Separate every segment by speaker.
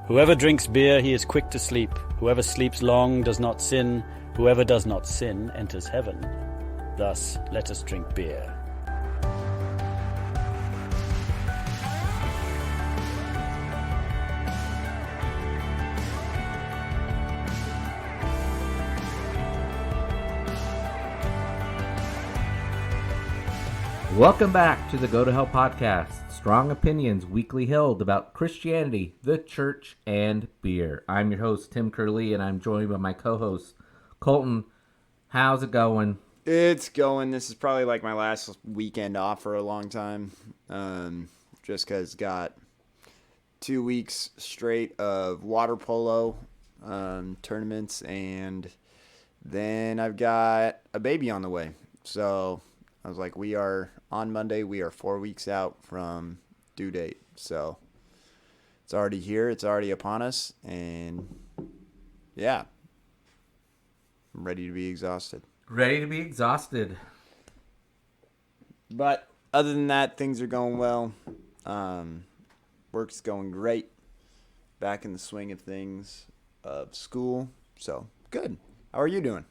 Speaker 1: Whoever drinks beer, he is quick to sleep. Whoever sleeps long does not sin. Whoever does not sin enters heaven. Thus, let us drink beer.
Speaker 2: Welcome back to the Go to Hell podcast. Strong opinions weekly held about Christianity, the church, and beer. I'm your host, Tim Curley, and I'm joined by my co-host, Colton. How's it going?
Speaker 3: It's going. This is probably like my last weekend off for a long time. Just because got 2 weeks straight of water polo tournaments, and then I've got a baby on the way. So I was like, on Monday, we are 4 weeks out from due date. So it's already here. It's already upon us. And yeah, I'm ready to be exhausted.
Speaker 2: Ready to be exhausted.
Speaker 3: But other than that, things are going well. Work's going great. Back in the swing of things of school. So good. How are you doing?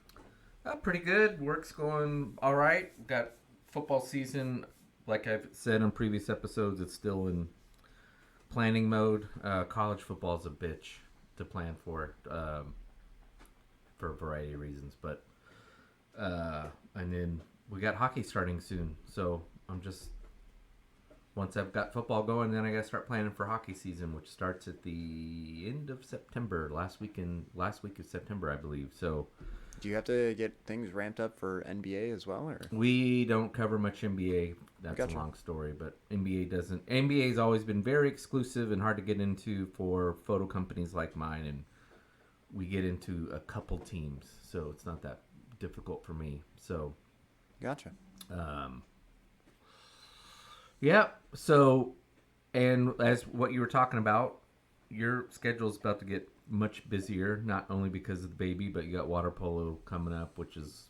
Speaker 2: Pretty good. Work's going all right. Got football season. Like I've said on previous episodes, it's still in planning mode. College football is a bitch to plan for a variety of reasons. But and then we got hockey starting soon. So I'm just, once I've got football going, then I got to start planning for hockey season, which starts at the end of September, last week of September, I believe. So
Speaker 3: do you have to get things ramped up for NBA as well? Or
Speaker 2: we don't cover much NBA. That's
Speaker 3: Gotcha.
Speaker 2: A long story, but NBA doesn't. NBA's always been very exclusive and hard to get into for photo companies like mine, and we get into a couple teams, so it's not that difficult for me. So,
Speaker 3: gotcha.
Speaker 2: Yeah. So, and as what you were talking about, your schedule's about to get much busier, not only because of the baby, but you got water polo coming up, which is,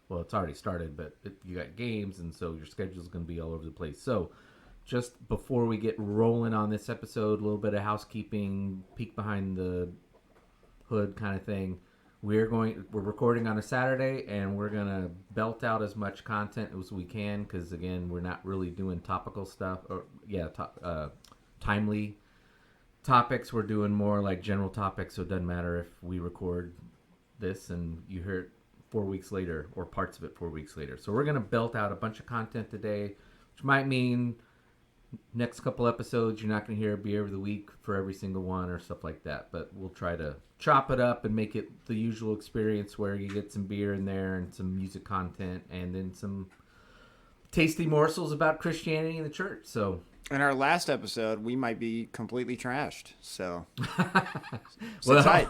Speaker 2: well, it's already started, but you got games, and so your schedule's going to be all over the place. So just before we get rolling on this episode, a little bit of housekeeping, peek behind the hood kind of thing. We're recording on a Saturday, and we're going to belt out as much content as we can, because again, we're not really doing topical stuff, or timely topics. We're doing more like general topics, so it doesn't matter if we record this and you hear it 4 weeks later, or parts of it 4 weeks later. So we're going to belt out a bunch of content today, which might mean next couple episodes you're not going to hear a beer of the week for every single one or stuff like that, but we'll try to chop it up and make it the usual experience where you get some beer in there and some music content and then some tasty morsels about Christianity and the church. So
Speaker 3: in our last episode, we might be completely trashed. So,
Speaker 2: well,
Speaker 3: tight.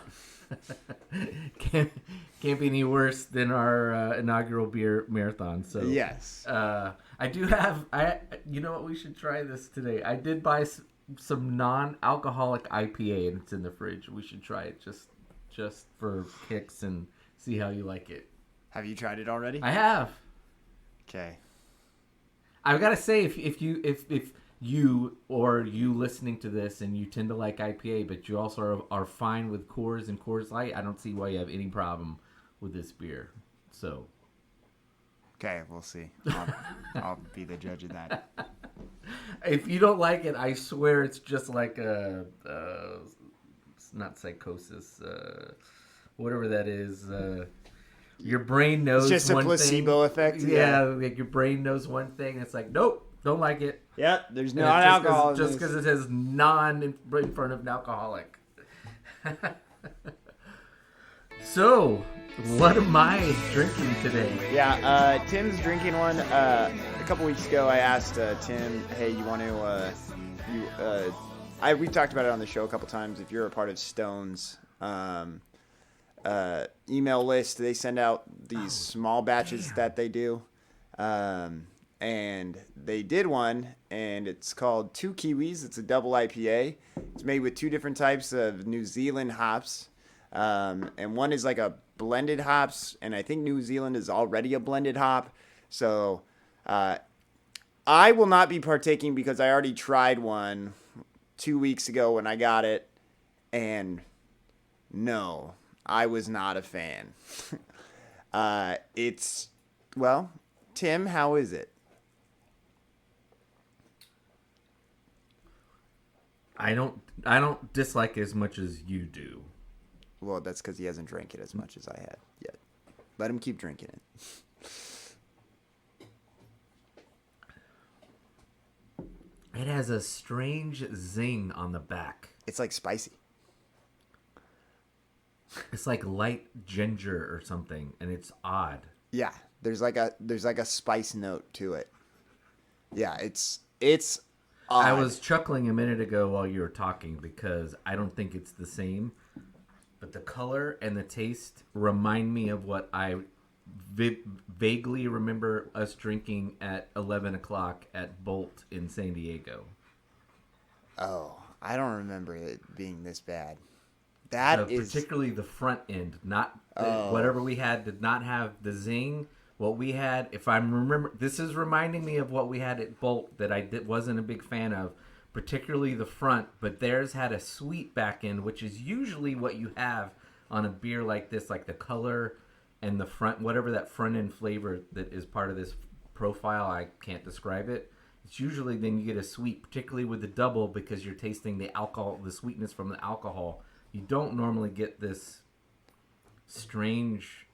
Speaker 2: Can't be any worse than our inaugural beer marathon. So
Speaker 3: yes,
Speaker 2: I do have. You know what? We should try this today. I did buy some non-alcoholic IPA, and it's in the fridge. We should try it just for kicks and see how you like it.
Speaker 3: Have you tried it already?
Speaker 2: I have.
Speaker 3: Okay.
Speaker 2: I've got to say, if you or you listening to this and you tend to like IPA, but you also are fine with Coors and Coors Light, I don't see why you have any problem with this beer. So,
Speaker 3: okay, we'll see. I'll be the judge of that.
Speaker 2: If you don't like it, I swear it's just like it's not psychosis, whatever that is. Your brain knows
Speaker 3: it's just
Speaker 2: one
Speaker 3: a placebo
Speaker 2: thing.
Speaker 3: effect.
Speaker 2: Yeah, like your brain knows one thing. It's like, nope. Don't like it.
Speaker 3: Yep, there's no alcohol.
Speaker 2: Just because it says non in front of an alcoholic. So, what am I drinking today?
Speaker 3: Yeah, Tim's drinking one. A couple weeks ago, I asked Tim, "Hey, you want to? We've talked about it on the show a couple times. If you're a part of Stone's email list, they send out these small batches that they do." And they did one, and it's called Two Kiwis. It's a double IPA. It's made with two different types of New Zealand hops. And one is like a blended hops, and I think New Zealand is already a blended hop. So I will not be partaking because I already tried one 2 weeks ago when I got it, And no, I was not a fan. Well, Tim, how is it?
Speaker 2: I don't dislike it as much as you do.
Speaker 3: Well, that's because he hasn't drank it as much as I had yet. Let him keep drinking it.
Speaker 2: It has a strange zing on the back.
Speaker 3: It's like spicy.
Speaker 2: It's like light ginger or something, and it's odd.
Speaker 3: Yeah, there's like a spice note to it. Yeah, it's odd.
Speaker 2: I was chuckling a minute ago while you were talking because I don't think it's the same, but the color and the taste remind me of what I vaguely remember us drinking at 11 o'clock at Bolt in San Diego.
Speaker 3: Oh, I don't remember it being this bad.
Speaker 2: Particularly the front end, not whatever we had did not have the zing. What we had, if I remember, this is reminding me of what we had at Bolt that I wasn't a big fan of, particularly the front. But theirs had a sweet back end, which is usually what you have on a beer like this, like the color and the front, whatever that front end flavor that is part of this profile. I can't describe it. It's usually then you get a sweet, particularly with the double, because you're tasting the alcohol, the sweetness from the alcohol. You don't normally get this strange,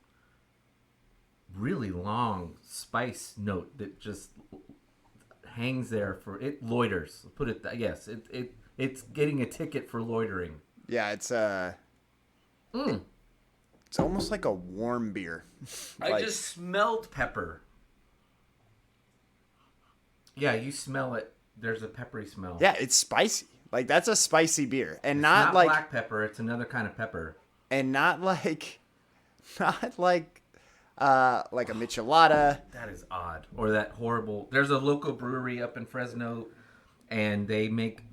Speaker 2: really long spice note that just hangs there for it. Loiters. Put it. Yes, it's getting a ticket for loitering.
Speaker 3: Yeah, it's it's almost like a warm beer.
Speaker 2: I just smelled pepper. Yeah, you smell it. There's a peppery smell.
Speaker 3: Yeah, it's spicy. Like that's a spicy beer, and
Speaker 2: It's
Speaker 3: not like
Speaker 2: black pepper. It's another kind of pepper,
Speaker 3: and not like a michelada.
Speaker 2: That is odd. Or that horrible. There's a local brewery up in Fresno, and they make.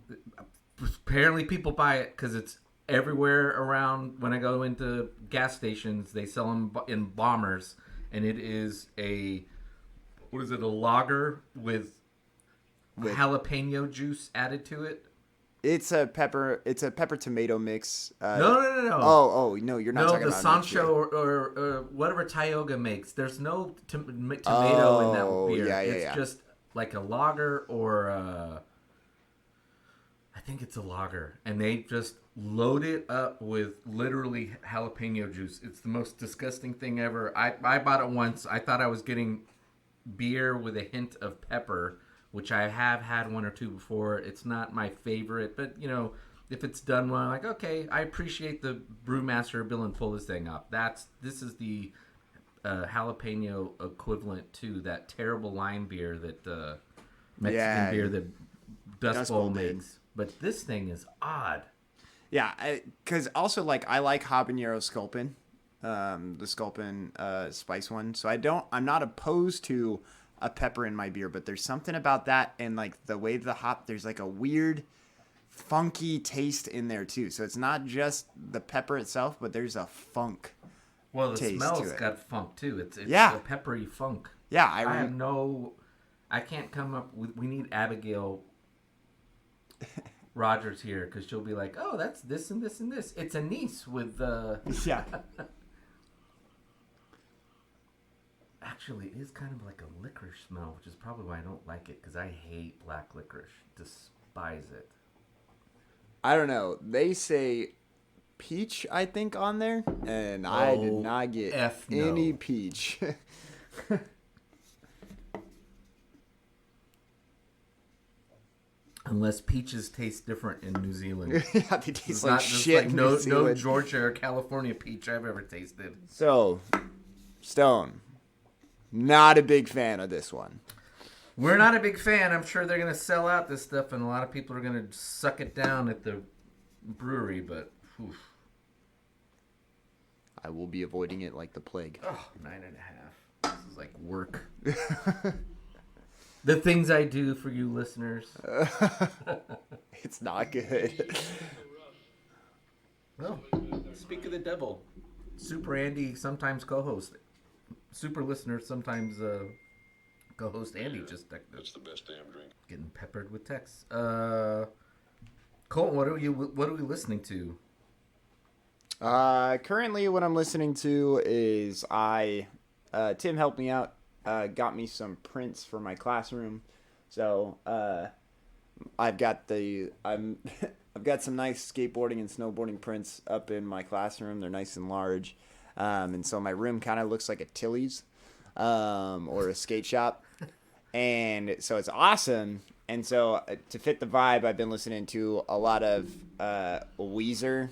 Speaker 2: Apparently, people buy it because it's everywhere around. When I go into gas stations, they sell them in bombers, and it is a lager with jalapeno juice added to it.
Speaker 3: It's a pepper tomato mix.
Speaker 2: No.
Speaker 3: Oh, no, you're not talking
Speaker 2: the
Speaker 3: about
Speaker 2: Sancho or whatever Tioga makes. There's no tomato in that beer. It's just like a lager or I think it's a lager, and they just load it up with literally jalapeno juice. It's the most disgusting thing ever. I bought it once. I thought I was getting beer with a hint of pepper, which I have had one or two before. It's not my favorite, but, if it's done well, I'm like, okay, I appreciate the brewmaster ability to pull this thing up. This is the jalapeno equivalent to that terrible lime beer that Mexican beer that Dust Bowl makes. But this thing is odd.
Speaker 3: Yeah, because also, I like habanero sculpin, the sculpin spice one. So I'm not opposed to a pepper in my beer, but there's something about that and the way the hop, there's a weird funky taste in there too. So it's not just the pepper itself, but there's a funk.
Speaker 2: Well, the
Speaker 3: taste
Speaker 2: smell's
Speaker 3: to it.
Speaker 2: got funk too. It's
Speaker 3: Yeah.
Speaker 2: a peppery funk.
Speaker 3: Yeah,
Speaker 2: I can't come up with. We need Abigail Rogers here because she'll be like, "Oh, that's this and this and this." It's anise with
Speaker 3: yeah.
Speaker 2: Actually, it is kind of like a licorice smell, which is probably why I don't like it, because I hate black licorice. Despise it.
Speaker 3: I don't know. They say peach, I think, on there, and I did not get any peach.
Speaker 2: Unless peaches taste different in New Zealand.
Speaker 3: Yeah, they taste like shit.
Speaker 2: Like no Georgia or California peach I've ever tasted.
Speaker 3: So, Stone, not a big fan of this one.
Speaker 2: We're not a big fan. I'm sure they're going to sell out this stuff, and a lot of people are going to suck it down at the brewery, but oof.
Speaker 3: I will be avoiding it like the plague.
Speaker 2: Oh, 9.5. This is like work. The things I do for you listeners.
Speaker 3: It's not good.
Speaker 2: Well, speak of the devil. Super Andy sometimes co-host. Super listener sometimes co-host Andy.
Speaker 4: That's the best damn drink.
Speaker 2: Getting peppered with texts. Colton, what are we listening to?
Speaker 3: Currently, what I'm listening to is Tim helped me out, got me some prints for my classroom, so I've got I've got some nice skateboarding and snowboarding prints up in my classroom. They're nice and large, and so my room kind of looks like a Tilly's, or a skate shop, and so it's awesome. And so to fit the vibe, I've been listening to a lot of Weezer.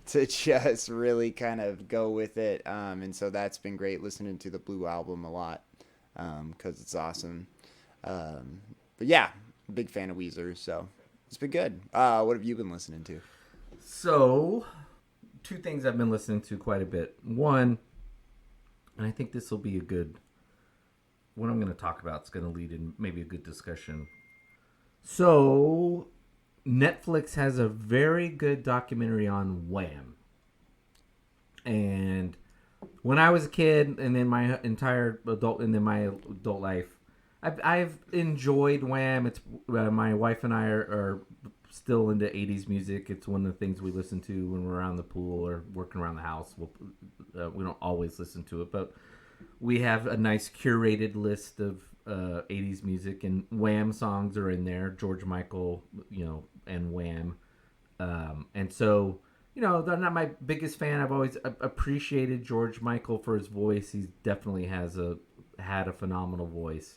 Speaker 3: To just really kind of go with it. And so that's been great, listening to the Blue album a lot, because it's awesome. But yeah, big fan of Weezer, so it's been good. What have you been listening to?
Speaker 2: So, two things I've been listening to quite a bit. One, and I think this will be a good, what I'm going to talk about is going to lead in maybe a good discussion. So, Netflix has a very good documentary on Wham. And when I was a kid, and then my adult life, I've enjoyed Wham. It's my wife and I are still into 80s music. It's one of the things we listen to when we're around the pool or working around the house. We don't always listen to it, but we have a nice curated list of 80s music, and Wham songs are in there. George Michael, and Wham. And so, they're not my biggest fan. I've always appreciated George Michael for his voice. He definitely had a phenomenal voice.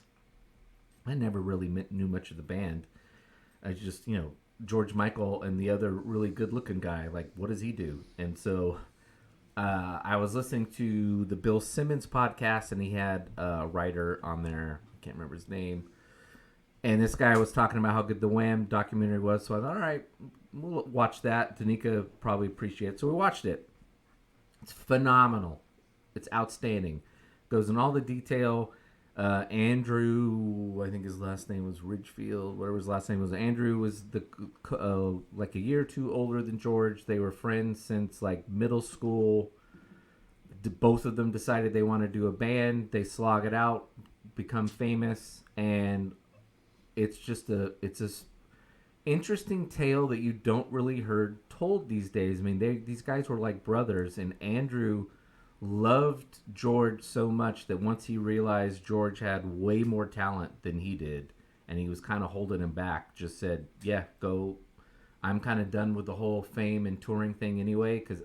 Speaker 2: I never really knew much of the band. I just, George Michael and the other really good-looking guy, like, what does he do? And so I was listening to the Bill Simmons podcast, and he had a writer on there. I can't remember his name. And this guy was talking about how good the Wham documentary was. So I thought, all right, we'll watch that. Danica probably appreciates it. So we watched it. It's phenomenal. It's outstanding. Goes in all the detail. Andrew, I think his last name was Ridgefield, whatever his last name was. Andrew was like a year or two older than George. They were friends since like middle school. Both of them decided they want to do a band. They slog it out, become famous, and it's a interesting tale that you don't really heard told these days. I mean, these guys were like brothers, and Andrew loved George so much that once he realized George had way more talent than he did, and he was kind of holding him back, just said, yeah, go. I'm kind of done with the whole fame and touring thing anyway, because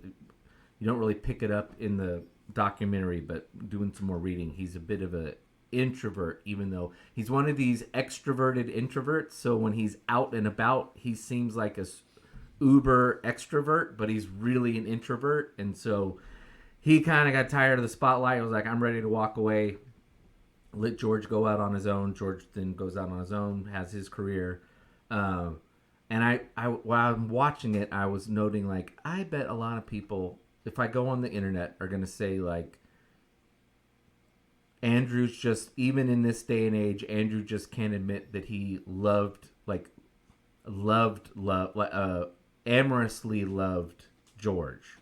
Speaker 2: you don't really pick it up in the documentary, but doing some more reading, he's a bit of a introvert, even though he's one of these extroverted introverts. So when he's out and about, he seems like a uber extrovert, but he's really an introvert. And so he kind of got tired of the spotlight. He was like, I'm ready to walk away, let George go out on his own. George then goes out on his own, has his career. And I while I'm watching it, I was noting, like, I bet a lot of people, if I go on the internet, are going to say, like, Andrew's just, even in this day and age, Andrew just can't admit that he amorously loved George.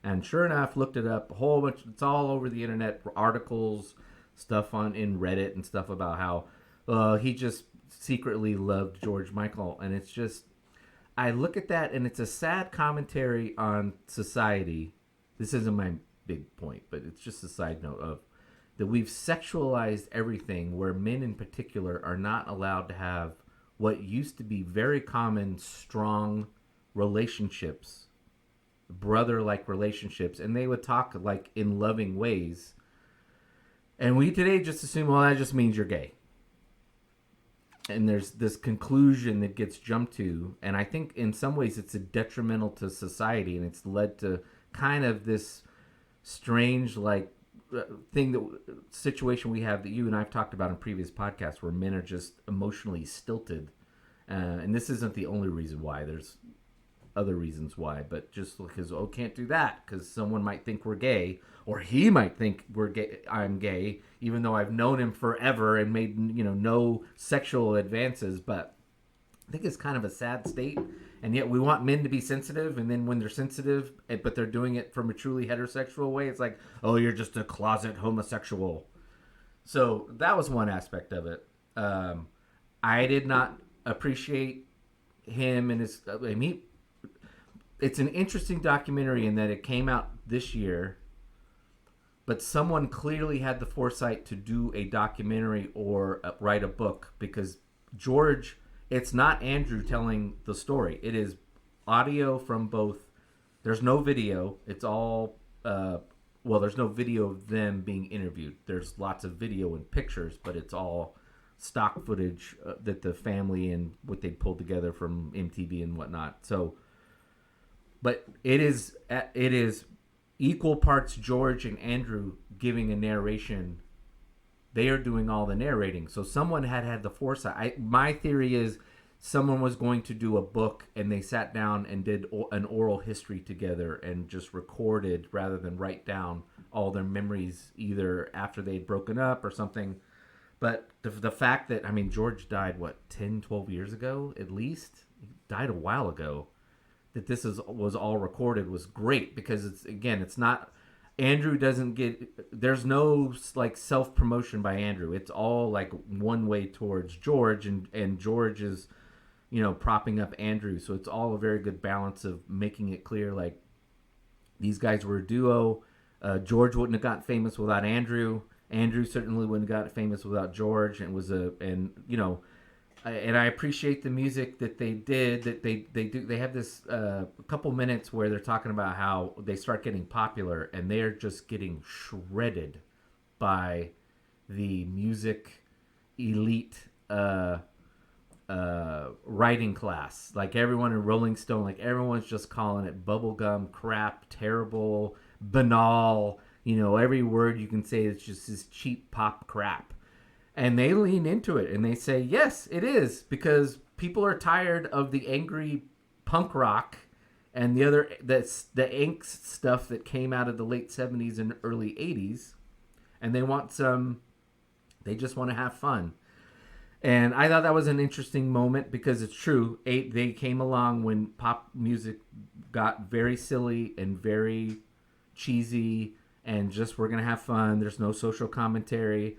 Speaker 2: And sure enough, looked it up, a whole bunch, it's all over the internet, articles, stuff in Reddit and stuff about how he just secretly loved George Michael. And it's just, I look at that, and it's a sad commentary on society. This isn't my big point, but it's just a side note of that we've sexualized everything, where men in particular are not allowed to have what used to be very common, strong relationships, brother-like relationships, and they would talk like in loving ways. And we today just assume, well, that just means you're gay. And there's this conclusion that gets jumped to, and I think in some ways it's a detrimental to society, and it's led to kind of this strange, like, situation we have that you and I've talked about in previous podcasts, where men are just emotionally stilted. And this isn't the only reason why. There's other reasons why, but just because, can't do that because someone might think we're gay, or he might think we're gay. I'm gay, even though I've known him forever and made no sexual advances. But I think it's kind of a sad state, and yet we want men to be sensitive, and then when they're sensitive, but they're doing it from a truly heterosexual way, it's like, oh, you're just a closet homosexual. So that was one aspect of it. I did not appreciate him and his. it's an interesting documentary in that it came out this year, but someone clearly had the foresight to do a documentary or write a book, because George, it's not Andrew telling the story. It is audio from both. There's no video. It's all, there's no video of them being interviewed. There's lots of video and pictures, but it's all stock footage that the family and what they pulled together from MTV and whatnot. So, but it is equal parts George and Andrew giving a narration. They are doing all the narrating. So someone had the foresight. My theory is someone was going to do a book, and they sat down and did an oral history together and just recorded rather than write down all their memories either after they'd broken up or something. But the fact that, I mean, George died, 10, 12 years ago at least? He died a while ago. That this was all recorded was great, because it's not, Andrew doesn't get, there's no like self-promotion by Andrew. It's all like one way towards George, and George is, propping up Andrew. So it's all a very good balance of making it clear, like, these guys were a duo. George wouldn't have gotten famous without Andrew. Andrew certainly wouldn't have gotten famous without George, and I appreciate the music that they did. That they do. They have this couple minutes where they're talking about how they start getting popular, and they're just getting shredded by the music elite writing class. Like everyone in Rolling Stone, like everyone's just calling it bubblegum crap, terrible, banal. Every word you can say is just this cheap pop crap. And they lean into it and they say, yes, it is, because people are tired of the angry punk rock and the angst stuff that came out of the late 70s and early 80s. And they just want to have fun. And I thought that was an interesting moment, because it's true. They came along when pop music got very silly and very cheesy and just, we're going to have fun. There's no social commentary.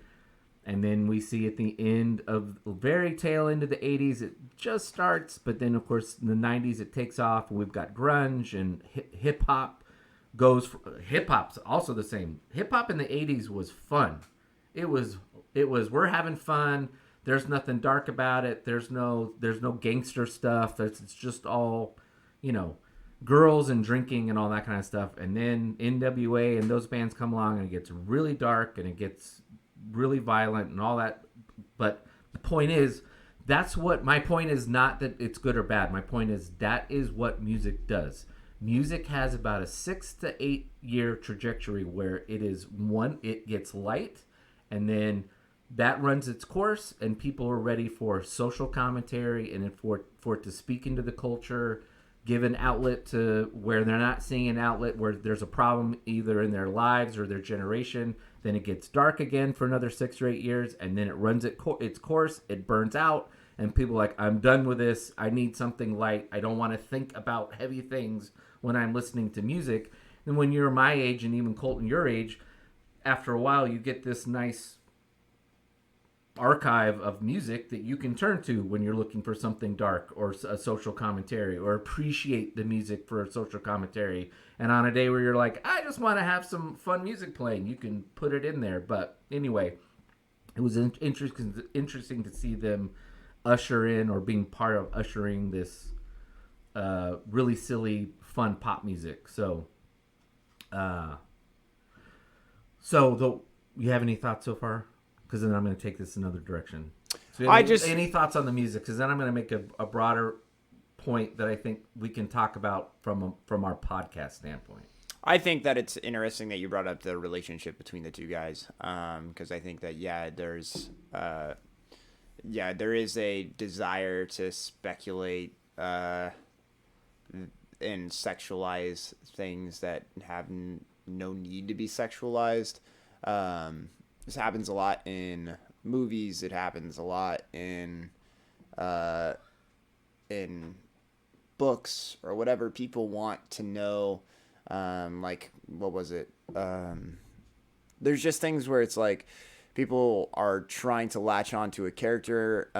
Speaker 2: And then we see at the end of the very tail end of the 80s, it just starts. But then, of course, in the 90s, it takes off. And we've got grunge and hip-hop goes. Hip-hop's also the same. Hip-hop in the 80s was fun. It was we're having fun. There's nothing dark about it. There's no gangster stuff. It's just all, girls and drinking and all that kind of stuff. And then NWA and those bands come along, and it gets really dark and it gets really violent and all that. But the point is, my point is not that it's good or bad. My point is that is what music does. Music has about a 6 to 8 year trajectory where it gets light, and then that runs its course, and people are ready for social commentary and for it to speak into the culture, give an outlet to where they're not seeing an outlet where there's a problem either in their lives or their generation. Then it gets dark again for another 6 or 8 years, and then it runs its course. It burns out, and people are like, I'm done with this. I need something light. I don't want to think about heavy things when I'm listening to music. And when you're my age, and even Colton your age, after a while you get this nice archive of music that you can turn to when you're looking for something dark or a social commentary, or appreciate the music for a social commentary. And on a day where you're like, I just want to have some fun music playing, you can put it in there. But anyway, it was interesting to see them usher in, or being part of ushering this really silly, fun pop music. So you have any thoughts so far? Because then I'm going to take this another direction. So any thoughts on the music? Because then I'm going to make a broader point that I think we can talk about from our podcast standpoint.
Speaker 3: I think that it's interesting that you brought up the relationship between the two guys, because I think that there is a desire to speculate and sexualize things that have no need to be sexualized. This happens a lot in movies. It happens a lot in books or whatever. People want to know, like, what was it? There's just things where it's like, people are trying to latch onto a character.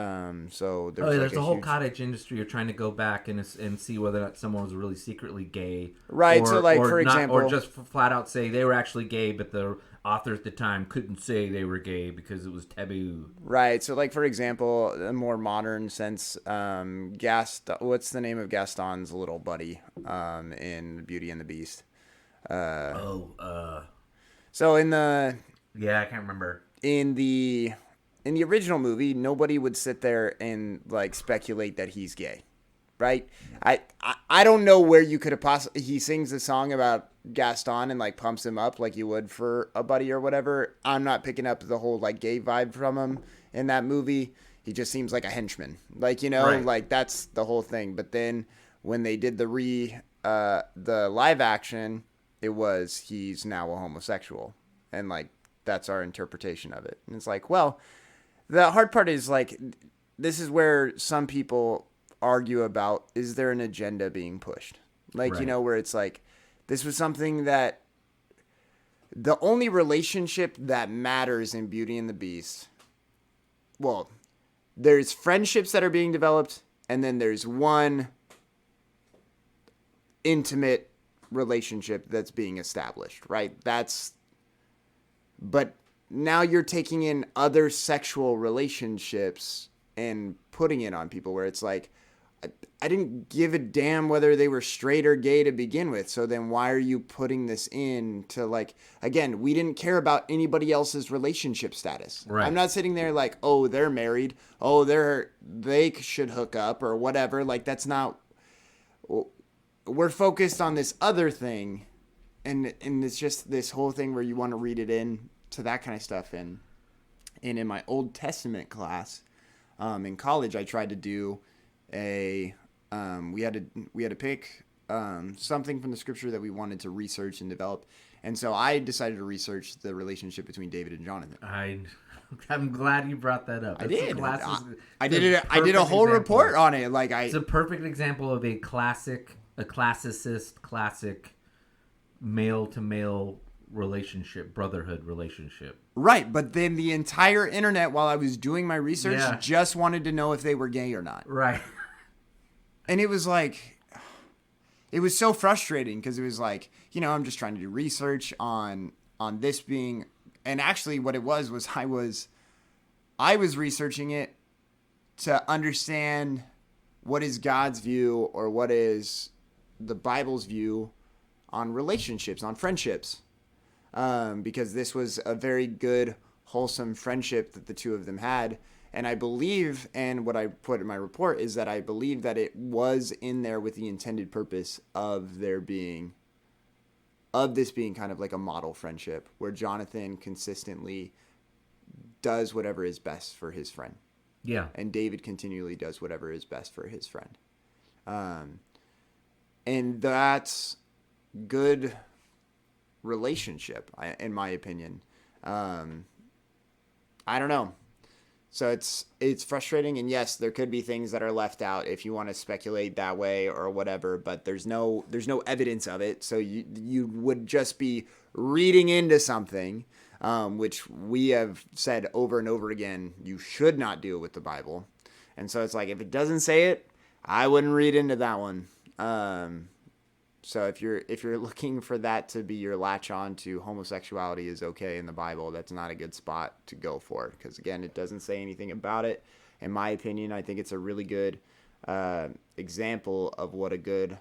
Speaker 3: So there's
Speaker 2: there's
Speaker 3: like
Speaker 2: a whole
Speaker 3: huge...
Speaker 2: cottage industry of trying to go back and see whether or not someone was really secretly gay,
Speaker 3: Right,
Speaker 2: Or,
Speaker 3: so, like,
Speaker 2: or
Speaker 3: for
Speaker 2: not,
Speaker 3: example...
Speaker 2: or just flat out say they were actually gay, but the authors at the time couldn't say they were gay because it was taboo.
Speaker 3: Right. So, like, for example, a more modern sense, what's the name of Gaston's little buddy in Beauty and the Beast? So in the
Speaker 2: Yeah, I can't remember.
Speaker 3: in the original movie, nobody would sit there and like speculate that he's gay, right? I don't know where you could have possibly... He sings a song about Gaston and like pumps him up like you would for a buddy or whatever. I'm not picking up the whole like gay vibe from him in that movie. He just seems like a henchman, like, you know,
Speaker 2: Right.
Speaker 3: like that's the whole thing. But then when they did the live action, it was he's now a homosexual, and like that's our interpretation of it. And it's like, well, the hard part is like this is where some people argue about, is there an agenda being pushed? Like,
Speaker 2: Right.
Speaker 3: you know, where it's like, this was something that the only relationship that matters in Beauty and the Beast, well, there's friendships that are being developed, and then there's one intimate relationship that's being established, right? But now you're taking in other sexual relationships and putting it on people where it's like, I didn't give a damn whether they were straight or gay to begin with. So then why are you putting this in to like, again, we didn't care about anybody else's relationship status.
Speaker 2: Right.
Speaker 3: I'm not sitting there like, oh, they're married. Oh, they should hook up or whatever. Like, that's not, we're focused on this other thing. And it's just this whole thing where you want to read it in to that kind of stuff. And in my Old Testament class, in college, I tried to do we had to pick something from the scripture that we wanted to research and develop, and so I decided to research the relationship between David and Jonathan.
Speaker 2: I'm glad you brought that up.
Speaker 3: I did. I
Speaker 2: It's
Speaker 3: did. I did a whole report on it. Like
Speaker 2: it's a perfect example of a classic male to male relationship, brotherhood relationship.
Speaker 3: Right, but then the entire internet, while I was doing my research,
Speaker 2: Yeah.
Speaker 3: just wanted to know if they were gay or not.
Speaker 2: Right.
Speaker 3: And it was like, it was so frustrating because it was like, you know, I'm just trying to do research on this being, and actually what it was I was researching it to understand what is God's view or what is the Bible's view on relationships, on friendships. Because this was a very good, wholesome friendship that the two of them had. And I believe, and what I put in my report is that I believe that it was in there with the intended purpose of this being kind of like a model friendship where Jonathan consistently does whatever is best for his friend.
Speaker 2: Yeah.
Speaker 3: And David continually does whatever is best for his friend. And that's good relationship, in my opinion. I don't know. So it's frustrating, and yes, there could be things that are left out if you want to speculate that way or whatever, but there's no evidence of it. So you would just be reading into something, which we have said over and over again, you should not do with the Bible. And so it's like, if it doesn't say it, I wouldn't read into that one. So if you're looking for that to be your latch on to homosexuality is okay in the Bible, that's not a good spot to go for, because again, it doesn't say anything about it. In my opinion, I think it's a really good example of what a good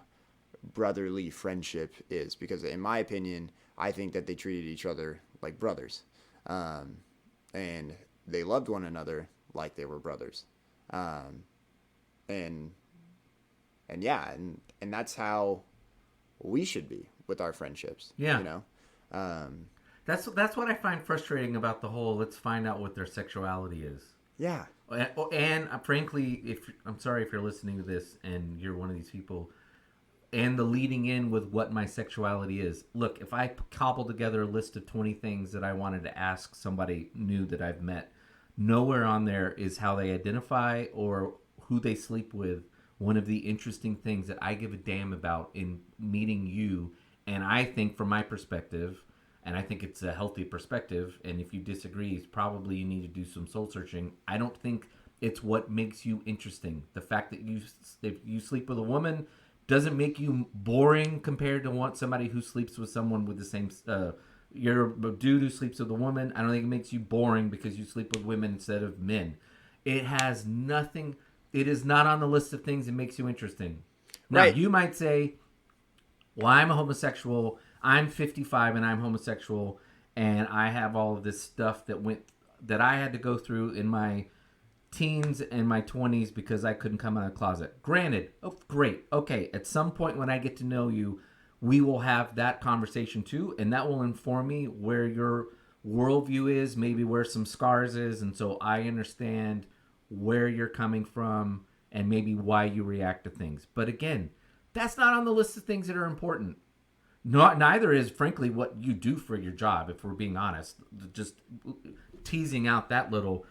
Speaker 3: brotherly friendship is, because in my opinion, I think that they treated each other like brothers, and they loved one another like they were brothers, and that's how we should be with our friendships.
Speaker 2: Yeah.
Speaker 3: You know?
Speaker 2: That's what I find frustrating about the whole let's find out what their sexuality is.
Speaker 3: Yeah.
Speaker 2: And frankly, I'm sorry if you're listening to this and you're one of these people, and the leading in with what my sexuality is. Look, if I cobble together a list of 20 things that I wanted to ask somebody new that I've met, nowhere on there is how they identify or who they sleep with. One of the interesting things that I give a damn about in meeting you, and I think from my perspective, And I think it's a healthy perspective. And if you disagree, it's probably you need to do some soul searching. I don't think it's what makes you interesting. The fact that if you sleep with a woman doesn't make you boring compared to somebody who sleeps with someone with the same. You're a dude who sleeps with a woman. I don't think it makes you boring because you sleep with women instead of men. It has nothing. It is not on the list of things that makes you interesting. Now,
Speaker 3: Right.
Speaker 2: you might say, well, I'm a homosexual. I'm 55 and I'm homosexual. And I have all of this stuff that I had to go through in my teens and my 20s because I couldn't come out of the closet. Granted, oh, great. Okay, at some point when I get to know you, we will have that conversation too, and that will inform me where your worldview is, maybe where some scars is, and so I understand where you're coming from and maybe why you react to things. But again, that's not on the list of things that are important. Neither is, frankly, what you do for your job, if we're being honest. Just teasing out that little...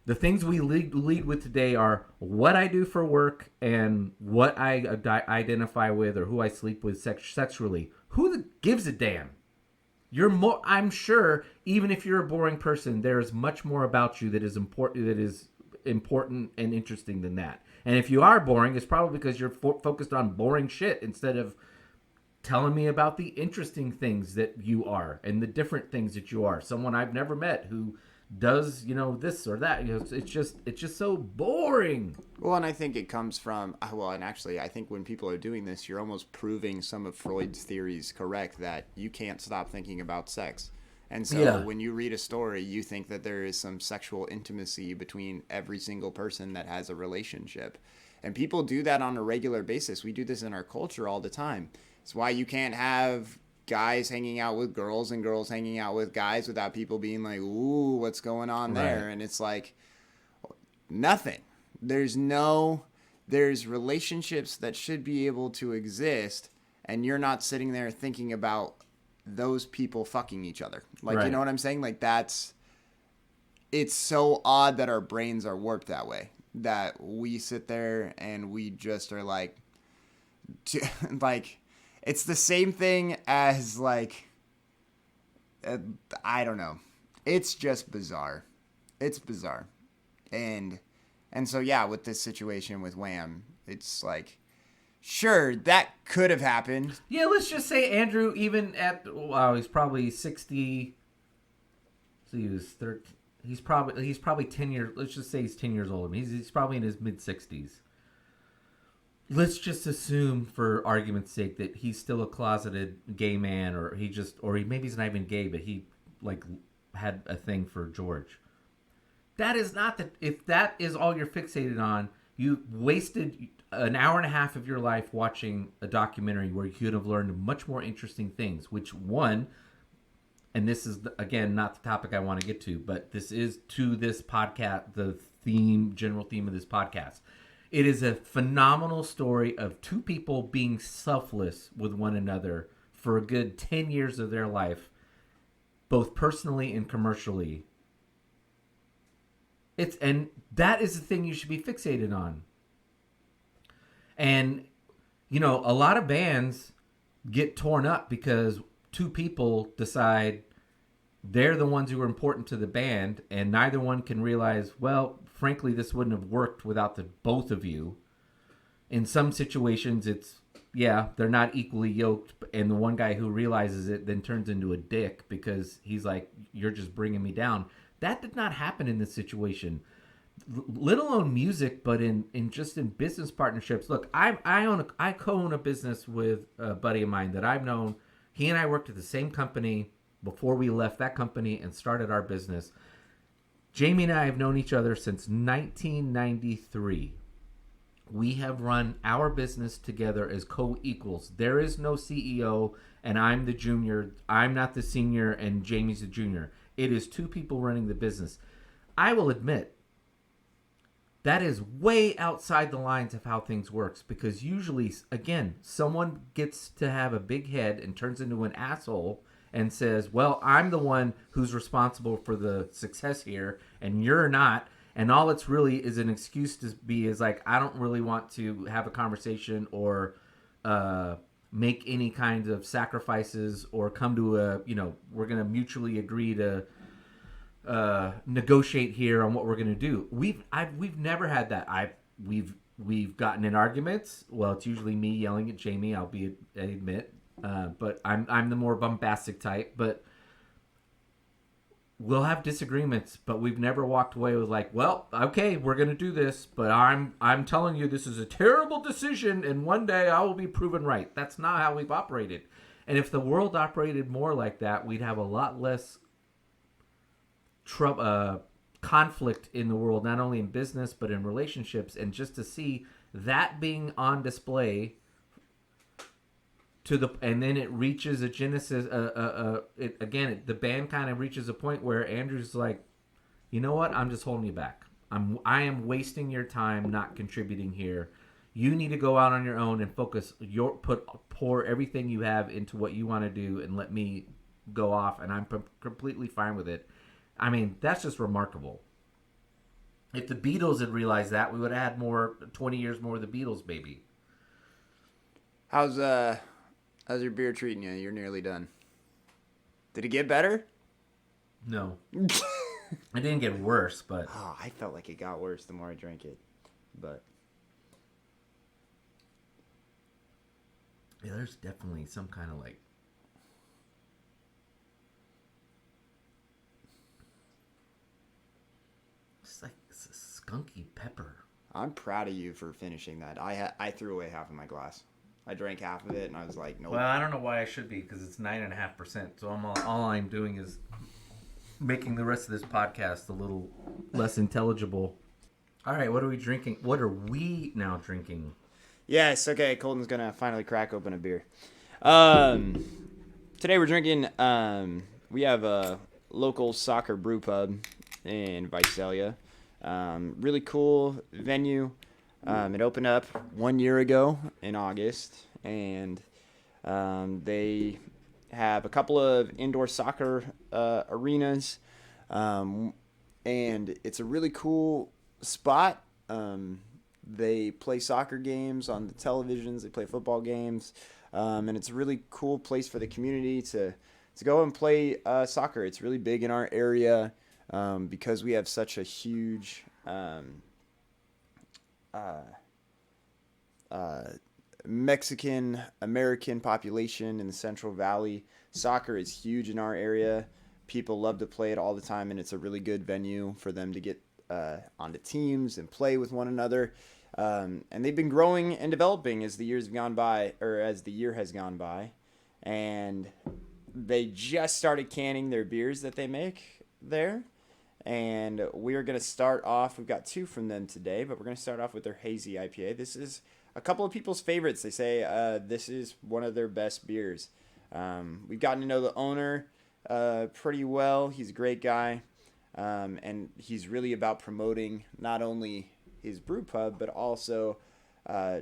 Speaker 2: The things we lead with today are what I do for work and what I identify with or who I sleep with sexually. Who gives a damn? I'm sure, even if you're a boring person, there's much more about you that is important and interesting than that. And if you are boring, it's probably because you're focused on boring shit instead of telling me about the interesting things that you are and the different things that you are. Someone I've never met who does this or that. It's just so boring.
Speaker 3: Well, and I think it comes from and actually I think when people are doing this, you're almost proving some of Freud's theories correct, that you can't stop thinking about sex. And so when you read a story, you think that there is some sexual intimacy between every single person that has a relationship. And people do that on a regular basis. We do this in our culture all the time. It's why you can't have guys hanging out with girls and girls hanging out with guys without people being like, ooh, what's going on there?
Speaker 2: Right.
Speaker 3: And it's like nothing. There's relationships that should be able to exist, and you're not sitting there thinking about those people fucking each other. Like, You know what I'm saying? Like, it's so odd that our brains are warped that way, that we sit there and we just are like, it's the same thing as, like, I don't know. It's just bizarre. It's bizarre. And so, yeah, with this situation with Wham, it's like, sure, that could have happened.
Speaker 2: Yeah, let's just say Andrew, even he's probably 60. So he was 13. He's probably 10 years. Let's just say he's 10 years older. He's probably in his mid 60s. Let's just assume, for argument's sake, that he's still a closeted gay man, or maybe he's not even gay, but he had a thing for George. That is not that. If that is all you're fixated on, you wasted an hour and a half of your life watching a documentary where you could have learned much more interesting things. Which one? And this is again not the topic I want to get to, but this is to this podcast, the general theme of this podcast. It is a phenomenal story of two people being selfless with one another for a good 10 years of their life, both personally and commercially. And that is the thing you should be fixated on. And, a lot of bands get torn up because two people decide they're the ones who are important to the band, and neither one can realize, well, frankly, this wouldn't have worked without the both of you. In some situations, they're not equally yoked, and the one guy who realizes it then turns into a dick because he's like, you're just bringing me down. That did not happen in this situation. Let alone music, but in business partnerships. Look, I co-own a business with a buddy of mine that I've known. He and I worked at the same company before we left that company and started our business. Jamie and I have known each other since 1993. We have run our business together as co-equals. There is no CEO, and I'm the junior. I'm not the senior, and Jamie's the junior. It is two people running the business. I will admit, that is way outside the lines of how things works, because usually, again, someone gets to have a big head and turns into an asshole and says, well, I'm the one who's responsible for the success here, and you're not. And all it's really is an excuse to be is like, I don't really want to have a conversation or make any kinds of sacrifices or come to we're going to mutually agree to negotiate here on what we're going to do. We've never had that. We've gotten in arguments. Well, it's usually me yelling at Jamie. I admit, but I'm the more bombastic type. But we'll have disagreements. But we've never walked away with like, well, okay, we're going to do this. But I'm telling you, this is a terrible decision, and one day I will be proven right. That's not how we've operated. And if the world operated more like that, we'd have a lot less conflict in the world, not only in business but in relationships. And just to see that being on display and then it reaches a genesis. The band kind of reaches a point where Andrew's like, you know what? I'm just holding you back. I am wasting your time, not contributing here. You need to go out on your own and focus. Pour everything you have into what you want to do, and let me go off. And I'm completely fine with it. I mean, that's just remarkable. If the Beatles had realized that, we would have had 20 years more of the Beatles, baby.
Speaker 3: How's your beer treating you? You're nearly done. Did it get better?
Speaker 2: No. It didn't get worse, but...
Speaker 3: Oh, I felt like it got worse the more I drank it. But...
Speaker 2: yeah, there's definitely some kind of like... it's a skunky pepper.
Speaker 3: I'm proud of you for finishing that. I threw away half of my glass. I drank half of it, and I was like, nope.
Speaker 2: Well, I don't know why I should be, because it's 9.5%. So all I'm doing is making the rest of this podcast a little less intelligible. All right, what are we drinking? What are we now drinking?
Speaker 3: Yes, okay. Colton's going to finally crack open a beer. Today we're drinking, we have a local soccer brew pub in Visalia. Really cool venue. It opened up 1 year ago in August, and they have a couple of indoor soccer arenas, and it's a really cool spot. They play soccer games on the televisions, they play football games, and it's a really cool place for the community to go and play soccer. It's really big in our area because we have such a huge Mexican American population in the Central Valley. Soccer is huge in our area. People love to play it all the time, and it's a really good venue for them to get onto teams and play with one another. And they've been growing and developing as the years have gone by, or as the year has gone by. And they just started canning their beers that they make there. And we're going to start off, we've got two from them today, but we're going to start off with their hazy IPA. This is a couple of people's favorites. They say this is one of their best beers. We've gotten to know the owner pretty well. He's a great guy, and he's really about promoting not only his brew pub, but also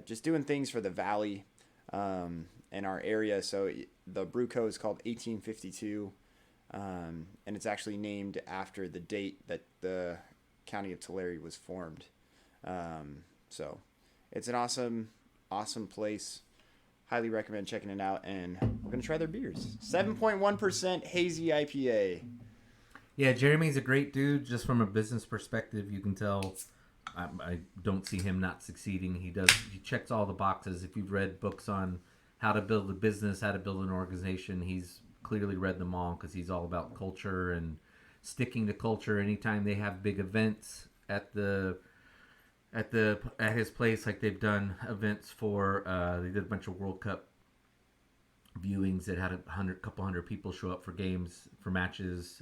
Speaker 3: just doing things for the valley in our area. So the brew co is called 1852. And it's actually named after the date that the county of Tulare was formed. So it's an awesome place. Highly recommend checking it out. And we're going to try their beers. 7.1% hazy IPA.
Speaker 2: Yeah, Jeremy's a great dude. Just from a business perspective, you can tell I don't see him not succeeding. He checks all the boxes. If you've read books on how to build a business, how to build an organization, he's clearly read them all, because he's all about culture and sticking to culture. Anytime they have big events at his place, like they've done events for they did a bunch of World Cup viewings that had a couple hundred people show up for games, for matches.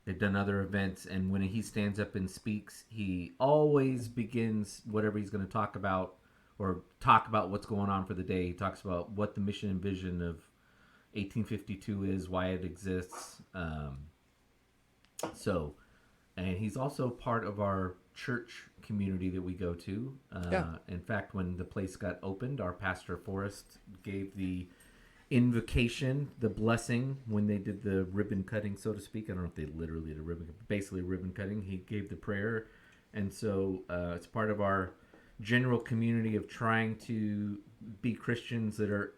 Speaker 2: They've done other events, and when he stands up and speaks, he always begins whatever he's going to talk about, or talk about what's going on for the day. He talks about what the mission and vision of 1852 is, why it exists. And he's also part of our church community that we go to. In fact, when the place got opened, our pastor Forrest gave the invocation, the blessing, when they did the ribbon cutting, so to speak. I don't know if they literally did basically ribbon cutting. He gave the prayer. And so it's part of our general community of trying to be Christians that are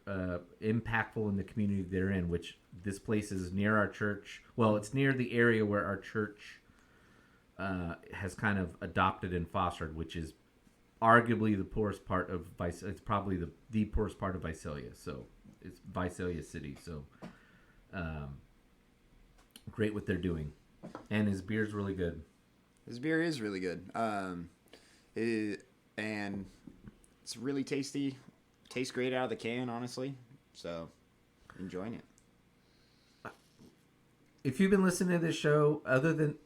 Speaker 2: impactful in the community they're in, which this place is near our church. Well, it's near the area where our church has kind of adopted and fostered, which is arguably the poorest part of Visalia. It's probably the poorest part of Visalia. So it's Visalia City. So great what they're doing. And his beer's really good.
Speaker 3: His beer is really good. And it's really tasty. Tastes great out of the can, honestly. So, enjoying it.
Speaker 2: If you've been listening to this show, other than,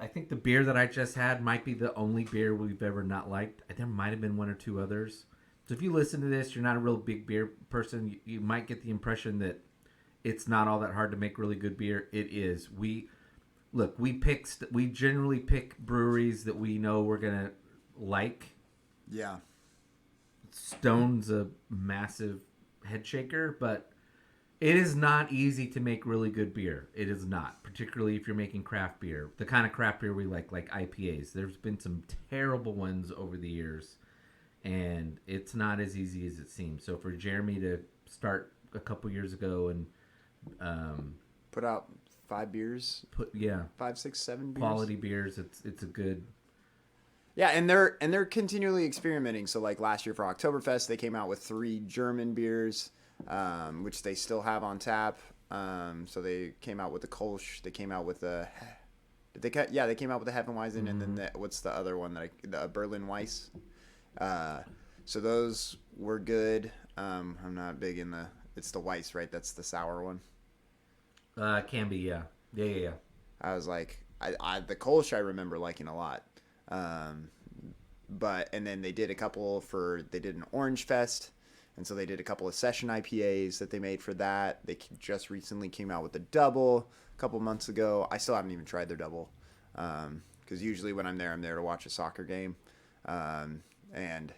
Speaker 2: I think the beer that I just had might be the only beer we've ever not liked. There might have been one or two others. So if you listen to this, you're not a real big beer person, you might get the impression that it's not all that hard to make really good beer. It is. We generally pick breweries that we know we're going to like.
Speaker 3: Yeah.
Speaker 2: Stone's a massive head shaker, but it is not easy to make really good beer. It is not, particularly if you're making craft beer. The kind of craft beer we like IPAs. There's been some terrible ones over the years, and it's not as easy as it seems. So for Jeremy to start a couple years ago and
Speaker 3: put out 5 beers, 5, 6, 7 beers,
Speaker 2: quality beers, it's a good.
Speaker 3: Yeah, and they're continually experimenting. So like last year for Oktoberfest, they came out with 3 German beers, which they still have on tap. So they came out with the Kolsch. They came out with the. They came out with the Hefeweizen, mm-hmm. And then what's the other one the Berlin Weiss. So those were good. I'm not big in it's the Weiss, right? That's the sour one.
Speaker 2: Can be, yeah. Yeah.
Speaker 3: I was like, the Kolsch I remember liking a lot. And then they did they did an Orange Fest, and so they did a couple of session IPAs that they made for that. They just recently came out with a double a couple months ago. I still haven't even tried their double, because usually when I'm there to watch a soccer game, and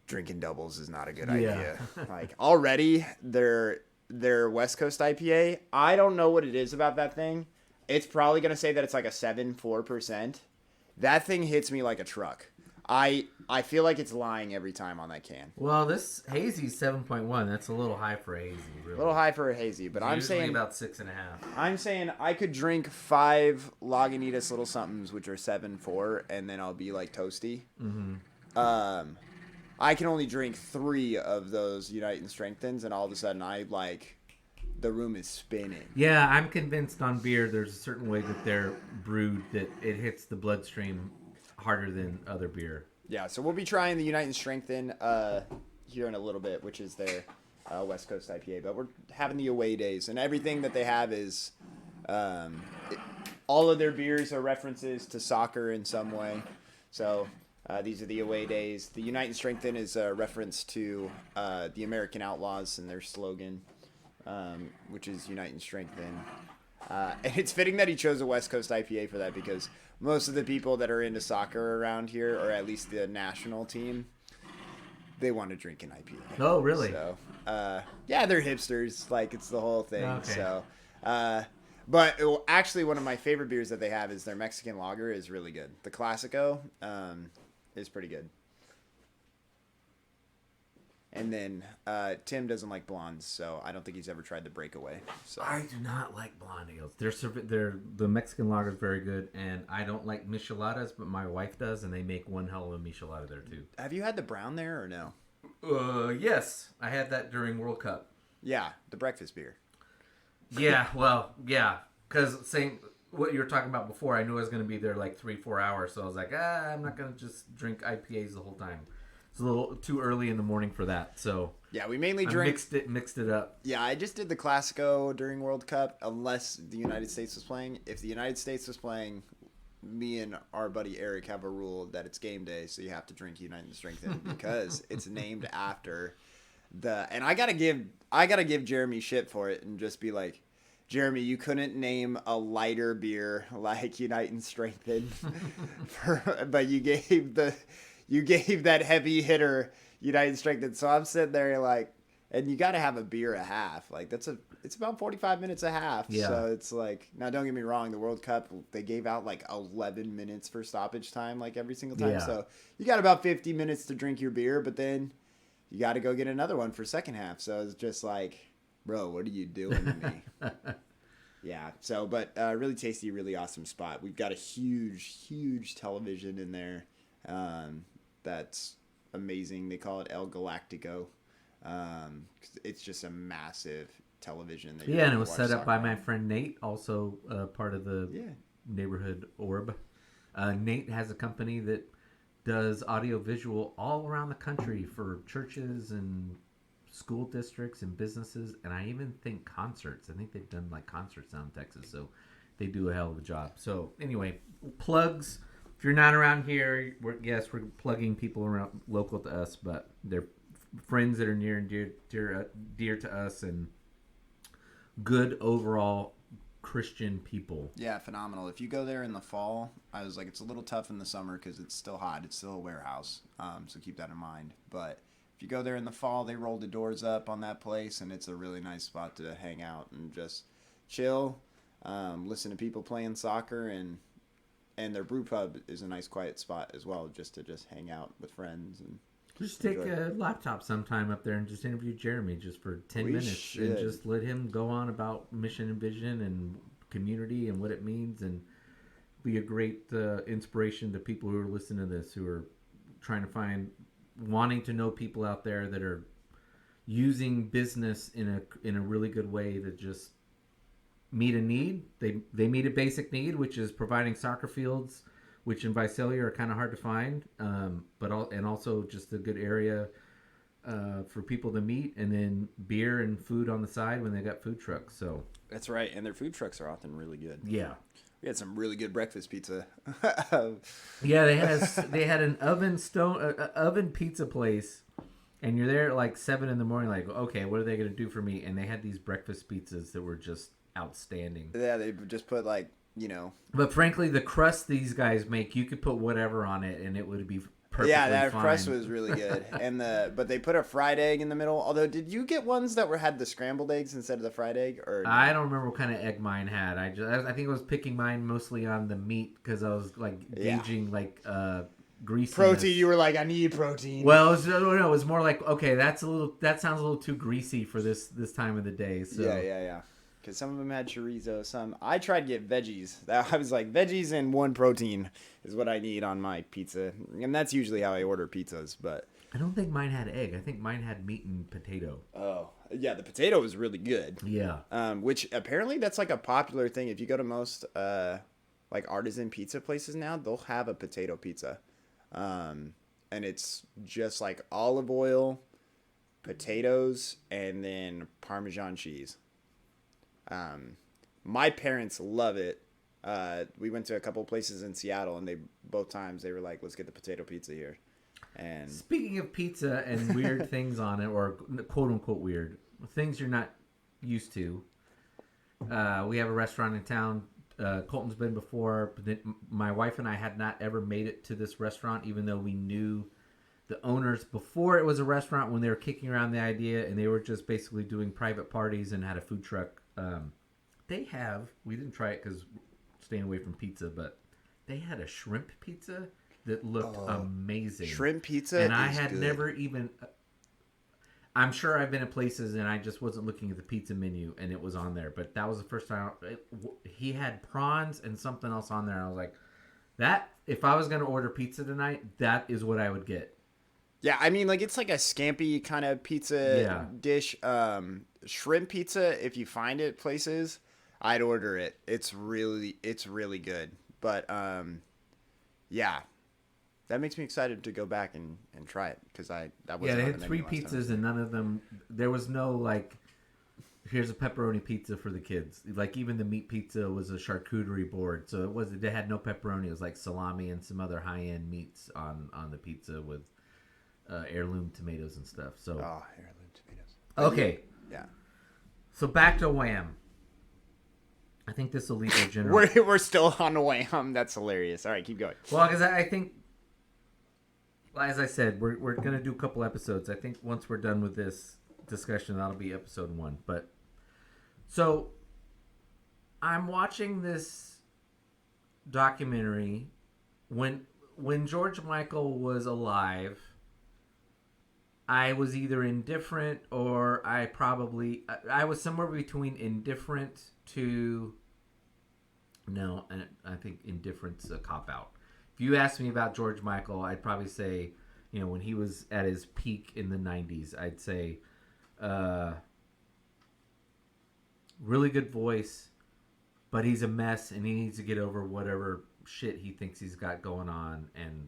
Speaker 3: drinking doubles is not a good idea. Like already their West Coast IPA, I don't know what it is about that thing. It's probably gonna say that it's like a 7.4%. That thing hits me like a truck. I feel like it's lying every time on that can.
Speaker 2: Well, this hazy's 7.1. That's a little high for a hazy. Really.
Speaker 3: A little high for a hazy, but I'm saying
Speaker 2: about 6.5.
Speaker 3: I'm saying I could drink 5 Lagunitas Little Somethings, which are 7.4, and then I'll be like toasty. Mm-hmm. I can only drink 3 of those Unite and Strengthens, and all of a sudden the room is spinning.
Speaker 2: Yeah, I'm convinced on beer there's a certain way that they're brewed that it hits the bloodstream harder than other beer.
Speaker 3: Yeah, so we'll be trying the Unite and Strengthen here in a little bit, which is their West Coast IPA. But we're having the away days, and everything that they have is all of their beers are references to soccer in some way. So these are the away days. The Unite and Strengthen is a reference to the American Outlaws and their slogan. Which is Unite and Strengthen. And it's fitting that he chose a West Coast IPA for that, because most of the people that are into soccer around here, or at least the national team, they want to drink an IPA.
Speaker 2: Oh, really?
Speaker 3: So, yeah, they're hipsters. Like, it's the whole thing.
Speaker 2: Okay.
Speaker 3: So, but actually, one of my favorite beers that they have is their Mexican lager is really good. The Classico is pretty good. And then Tim doesn't like blondes, so I don't think he's ever tried the Breakaway. So.
Speaker 2: I do not like blonde ales. The Mexican lager is very good, and I don't like micheladas, but my wife does, and they make one hell of a michelada there too.
Speaker 3: Have you had the brown there or no?
Speaker 2: Yes, I had that during World Cup.
Speaker 3: Yeah, the breakfast beer.
Speaker 2: Yeah, well, yeah, because same what you were talking about before. I knew I was going to be there like 3-4 hours, so I was like, I'm not going to just drink IPAs the whole time. It's a little too early in the morning for that, so
Speaker 3: yeah, we mainly drink.
Speaker 2: Mixed it up.
Speaker 3: Yeah, I just did the Classico during World Cup, unless the United States was playing. If the United States was playing, me and our buddy Eric have a rule that it's game day, so you have to drink United and Strengthen because it's named after the. And I gotta give Jeremy shit for it and just be like, Jeremy, you couldn't name a lighter beer like Unite and Strengthen, but you gave that heavy hitter United Strengthen. So I'm sitting there like, and you got to have a beer a half. Like it's about 45 minutes a half.
Speaker 2: Yeah.
Speaker 3: So it's like, now don't get me wrong, the World Cup, they gave out like 11 minutes for stoppage time, like every single time.
Speaker 2: Yeah.
Speaker 3: So you got about 50 minutes to drink your beer, but then you got to go get another one for second half. So it's just like, bro, what are you doing to me? Yeah. So, but really tasty, really awesome spot. We've got a huge television in there. That's amazing. They call it El Galactico. It's just a massive television. That
Speaker 2: and it was set up by my friend Nate, also part of the neighborhood orb. Nate has a company that does audio-visual all around the country for churches and school districts and businesses, and I even think concerts. I think they've done like concerts down in Texas, so they do a hell of a job. So anyway, plugs. If you're not around here, we're plugging people around local to us, but they're friends that are near and dear to us, and good overall Christian people.
Speaker 3: Yeah, phenomenal. If you go there in the fall, I was like, it's a little tough in the summer because it's still hot. It's still a warehouse, so keep that in mind. But if you go there in the fall, they roll the doors up on that place, and it's a really nice spot to hang out and just chill, listen to people playing soccer, and their brew pub is a nice quiet spot as well, just to hang out with friends and
Speaker 2: just take a laptop sometime up there and just interview Jeremy just for 10 minutes and just let him go on about mission and vision and community and what it means, and be a great inspiration to people who are listening to this, who are trying to wanting to know people out there that are using business in a really good way to just meet a need. They meet a basic need, which is providing soccer fields, which in Visalia are kind of hard to find, but also just a good area for people to meet, and then beer and food on the side when they got food trucks. So
Speaker 3: that's right, and their food trucks are often really good.
Speaker 2: Yeah,
Speaker 3: we had some really good breakfast pizza.
Speaker 2: Yeah, they had an oven pizza place, and you're there at like 7 a.m. like, okay, what are they gonna do for me? And they had these breakfast pizzas that were just outstanding.
Speaker 3: Yeah, they just put
Speaker 2: But frankly, the crust these guys make, you could put whatever on it, and it would be perfectly
Speaker 3: fine. Yeah, that
Speaker 2: fine.
Speaker 3: crust was really good, but they put a fried egg in the middle. Although, did you get ones that had the scrambled eggs instead of the fried egg? Or no?
Speaker 2: I don't remember what kind of egg mine had. I think I was picking mine mostly on the meat because I was like gauging greasiness.
Speaker 3: Protein. You were like, I need protein.
Speaker 2: Well, it was more like, okay, that sounds a little too greasy for this time of the day. So
Speaker 3: yeah. Because some of them had chorizo. I tried to get veggies. I was like, veggies and one protein is what I need on my pizza. And that's usually how I order pizzas. But
Speaker 2: I don't think mine had egg. I think mine had meat and potato.
Speaker 3: Oh, yeah. The potato was really good.
Speaker 2: Yeah.
Speaker 3: Which apparently that's like a popular thing. If you go to most artisan pizza places now, they'll have a potato pizza. And it's just like olive oil, potatoes, and then Parmesan cheese. My parents love it. We went to a couple places in Seattle, and both times they were like, let's get the potato pizza here. And
Speaker 2: speaking of pizza and weird things on it, or quote unquote weird things you're not used to, we have a restaurant in town. Colton's been before, but my wife and I had not ever made it to this restaurant, even though we knew the owners before it was a restaurant, when they were kicking around the idea, and they were just basically doing private parties and had a food truck. We didn't try it because staying away from pizza, but they had a shrimp pizza that looked amazing.
Speaker 3: Shrimp pizza,
Speaker 2: and I had never even. I'm sure I've been at places and I just wasn't looking at the pizza menu and it was on there, but that was the first time he had prawns and something else on there. And I was like, that if I was going to order pizza tonight, that is what I would get.
Speaker 3: Yeah, I mean, like, it's like a scampi kind of pizza dish. Shrimp pizza, if you find it places, I'd order it. It's really good. But yeah, that makes me excited to go back and try it, because that was
Speaker 2: they had 3 pizzas and none of them. There was no like, here's a pepperoni pizza for the kids. Like, even the meat pizza was a charcuterie board, so it had no pepperoni. It was like salami and some other high end meats on the pizza with heirloom tomatoes and stuff. So
Speaker 3: heirloom tomatoes.
Speaker 2: Okay.
Speaker 3: Yeah.
Speaker 2: So back to Wham. I think this will leave a general.
Speaker 3: We're still on Wham. That's hilarious. All right, keep going.
Speaker 2: Well, because I think, as I said, we're going to do a couple episodes. I think once we're done with this discussion, that'll be episode 1. But so I'm watching this documentary. When George Michael was alive, I was either indifferent or I was somewhere between indifferent to, no, and I think indifferent's a cop-out. If you asked me about George Michael, I'd probably say, when he was at his peak in the 90s, I'd say really good voice, but he's a mess and he needs to get over whatever shit he thinks he's got going on and,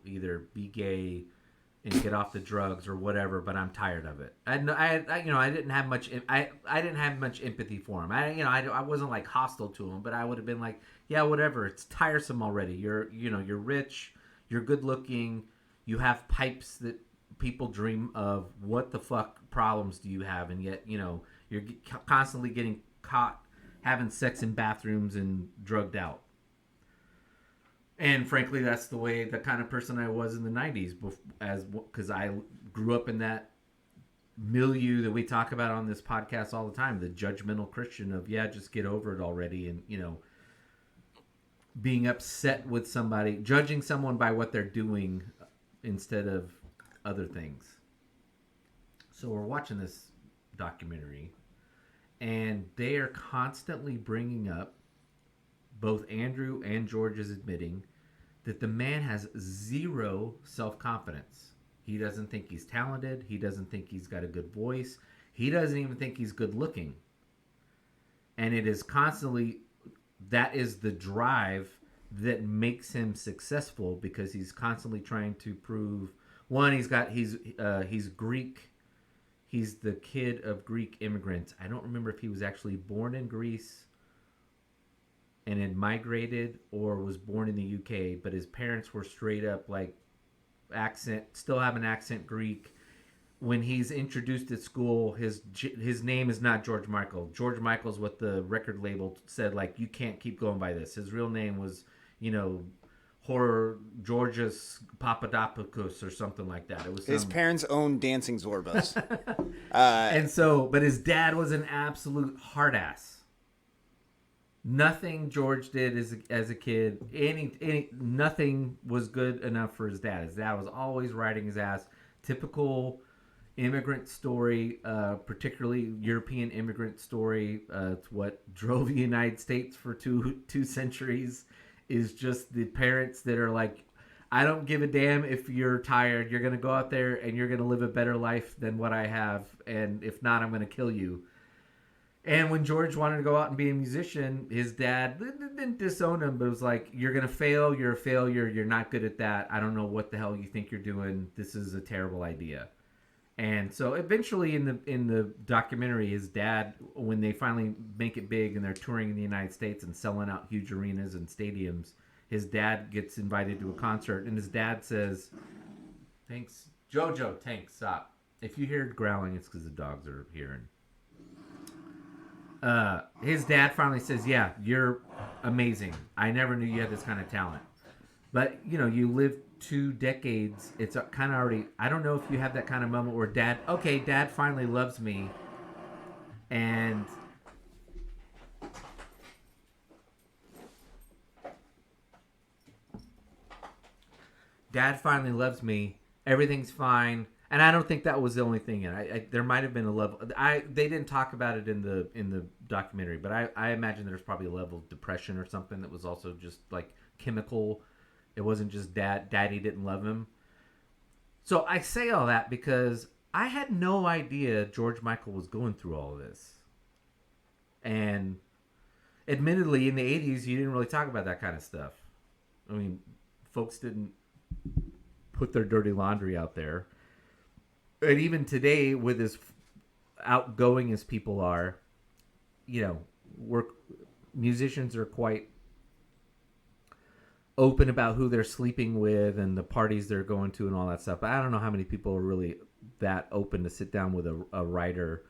Speaker 2: either be gay and get off the drugs or whatever, but I'm tired of it. I didn't have much empathy for him. I wasn't like hostile to him, but I would have been like, yeah, whatever. It's tiresome already. You're rich, you're good looking, you have pipes that people dream of. What the fuck problems do you have? And yet, you're constantly getting caught having sex in bathrooms and drugged out. And frankly, that's the kind of person I was in the 90s, because I grew up in that milieu that we talk about on this podcast all the time, the judgmental Christian of, yeah, just get over it already. And, being upset with somebody, judging someone by what they're doing instead of other things. So we're watching this documentary, and they are constantly bringing up, both Andrew and George is admitting, that the man has zero self-confidence. He doesn't think he's talented. He doesn't think he's got a good voice. He doesn't even think he's good looking. And it is constantly, that is the drive that makes him successful, because he's constantly trying to prove, one, he's Greek. He's the kid of Greek immigrants. I don't remember if he was actually born in Greece and had migrated or was born in the UK, but his parents were straight up like still have an accent Greek. When he's introduced at school, his name is not George Michael. George Michael's what the record label said, like, you can't keep going by this. His real name was, Horror Georgios Papadopoulos or something like that. It was
Speaker 3: his parents owned Dancing Zorbas.
Speaker 2: And so, but his dad was an absolute hard ass. Nothing George did as a kid, nothing was good enough for his dad. His dad was always riding his ass. Typical immigrant story, particularly European immigrant story. It's what drove the United States for two centuries. Is just the parents that are like, I don't give a damn if you're tired. You're going to go out there and you're going to live a better life than what I have. And if not, I'm going to kill you. And when George wanted to go out and be a musician, his dad didn't disown him, but was like, you're going to fail. You're a failure. You're not good at that. I don't know what the hell you think you're doing. This is a terrible idea. And so eventually in the documentary, his dad, when they finally make it big and they're touring in the United States and selling out huge arenas and stadiums, his dad gets invited to a concert, and his dad says, thanks, Jojo, thanks, stop. If you hear growling, it's because the dogs are here. His dad finally says, yeah, you're amazing. I never knew you had this kind of talent. But, you lived 2 decades. It's kind of already, I don't know if you have that kind of moment where dad finally loves me. And dad finally loves me. Everything's fine. And I don't think that was the only thing. And there might have been a level. They didn't talk about it in the documentary, but I imagine there's probably a level of depression or something that was also just like chemical. It wasn't just daddy didn't love him. So I say all that because I had no idea George Michael was going through all of this. And admittedly, in the 80s, you didn't really talk about that kind of stuff. I mean, folks didn't put their dirty laundry out there. And even today, with as outgoing as people are, musicians are quite open about who they're sleeping with and the parties they're going to and all that stuff. But I don't know how many people are really that open to sit down with a writer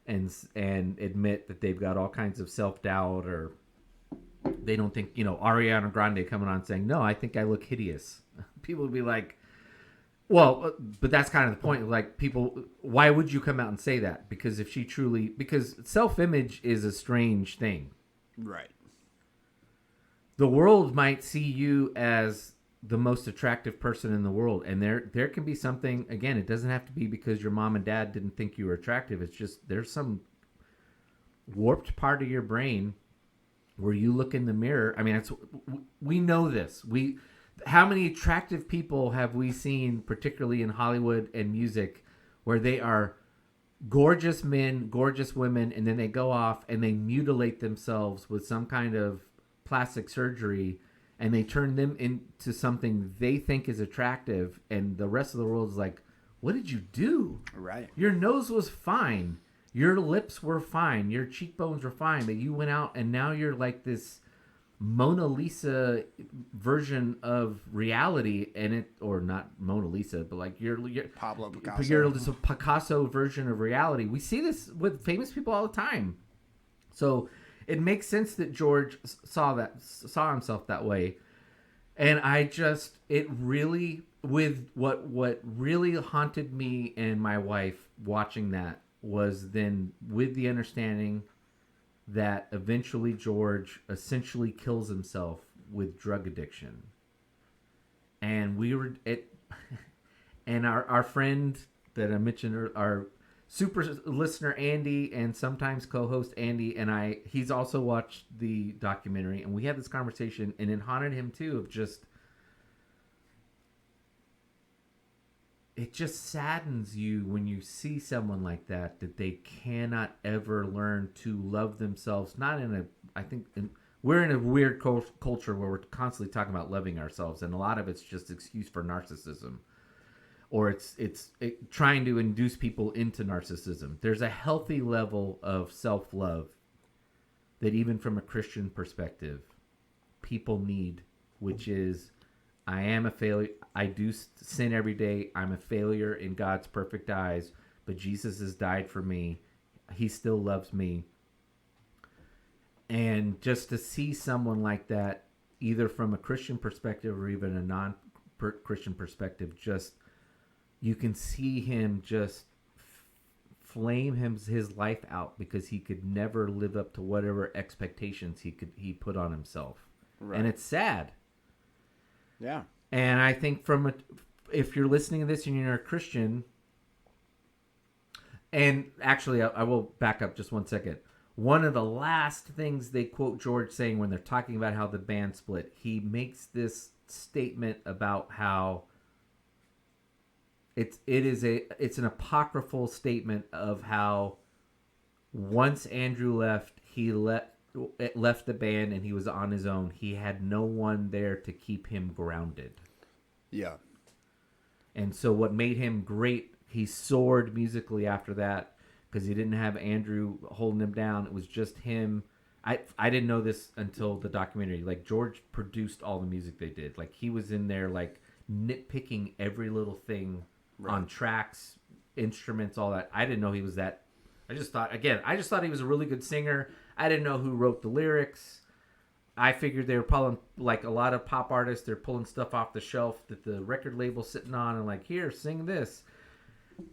Speaker 2: and admit that they've got all kinds of self-doubt, or they don't think, Ariana Grande coming on saying, no, I think I look hideous. People would be like, well, but that's kind of the point. Like, people, why would you come out and say that? Because because self-image is a strange thing.
Speaker 3: Right.
Speaker 2: The world might see you as the most attractive person in the world. And there can be something, again, it doesn't have to be because your mom and dad didn't think you were attractive. It's just there's some warped part of your brain where you look in the mirror. I mean, we know this. How many attractive people have we seen, particularly in Hollywood and music, where they are gorgeous men, gorgeous women, and then they go off and they mutilate themselves with some kind of plastic surgery, and they turn them into something they think is attractive, and the rest of the world is like, what did you do?
Speaker 3: Right.
Speaker 2: Your nose was fine. Your lips were fine. Your cheekbones were fine. But you went out and now you're like this Mona Lisa version of reality, or not Mona Lisa, but like you're
Speaker 3: Pablo Picasso.
Speaker 2: You're just a Picasso version of reality. We see this with famous people all the time. So it makes sense that George saw himself that way. And it really, with what really haunted me and my wife watching that was then with the understanding that eventually George essentially kills himself with drug addiction. And and our friend that I mentioned, our super listener Andy, and sometimes co-host Andy, and he's also watched the documentary, and we had this conversation, and it haunted him too, of just, it just saddens you when you see someone like that they cannot ever learn to love themselves. We're in a weird culture where we're constantly talking about loving ourselves, and a lot of it's just excuse for narcissism, or it's trying to induce people into narcissism. There's a healthy level of self-love that even from a Christian perspective, people need, which is, I am a failure. I do sin every day. I'm a failure in God's perfect eyes, but Jesus has died for me. He still loves me. And just to see someone like that, either from a Christian perspective or even a non-Christian perspective, just, you can see him just flame his life out because he could never live up to whatever expectations he put on himself. Right. And it's sad.
Speaker 3: Yeah.
Speaker 2: And I think if you're listening to this and you're a Christian, and actually I will back up just 1 second. One of the last things they quote George saying when they're talking about how the band split, he makes this statement about how it's an apocryphal statement of how once Andrew left, he left the band and he was on his own. He had no one there to keep him grounded.
Speaker 3: Yeah. And
Speaker 2: so what made him great, he soared musically after that because he didn't have Andrew holding him down. It was just him. I didn't know this until the documentary. Like, George produced all the music they did. Like, he was in there like nitpicking every little thing on tracks, instruments, all that. I didn't know he was that. I just thought he was a really good singer. I didn't know who wrote the lyrics. I figured they were pulling, like a lot of pop artists, they're pulling stuff off the shelf that the record label's sitting on and like, here, sing this.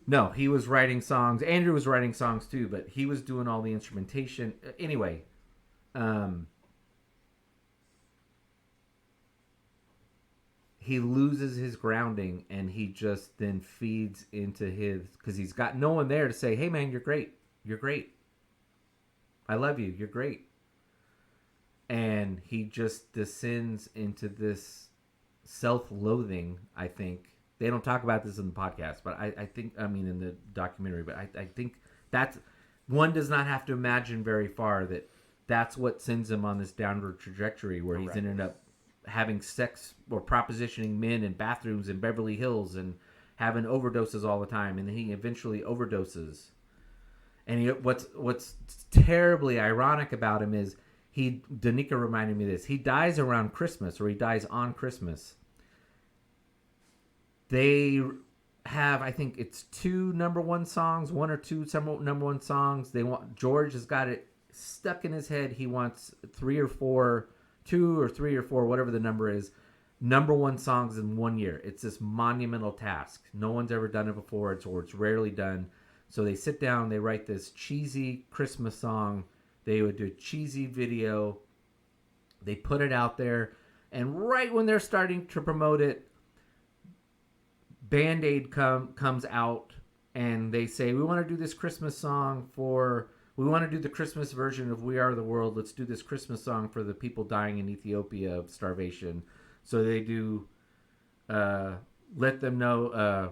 Speaker 2: No, he was writing songs. Andrew was writing songs too, but he was doing all the instrumentation. Anyway, he loses his grounding and he just then feeds into because he's got no one there to say, hey man, you're great. You're great. I love you. You're great. And he just descends into this self-loathing, I think. They don't talk about this in the podcast, but I think, in the documentary, but I think that's, one does not have to imagine very far that's what sends him on this downward trajectory where he's ended up having sex or propositioning men in bathrooms in Beverly Hills and having overdoses all the time. And then he eventually overdoses. And what's terribly ironic about him is Danica reminded me of this. He dies around Christmas, or he dies on Christmas. They have, I think it's 2 number one songs, 1 or 2 number one songs. George has got it stuck in his head. He wants 3 or 4, 2 or 3 or 4, whatever the number is, number one songs in 1 year. It's this monumental task. No one's ever done it before, or it's rarely done. So they sit down, they write this cheesy Christmas song. They would do a cheesy video. They put it out there. And right when they're starting to promote it, Band-Aid comes out and they say, we want to do this Christmas song we want to do the Christmas version of We Are the World. Let's do this Christmas song for the people dying in Ethiopia of starvation. So they do Let Them Know,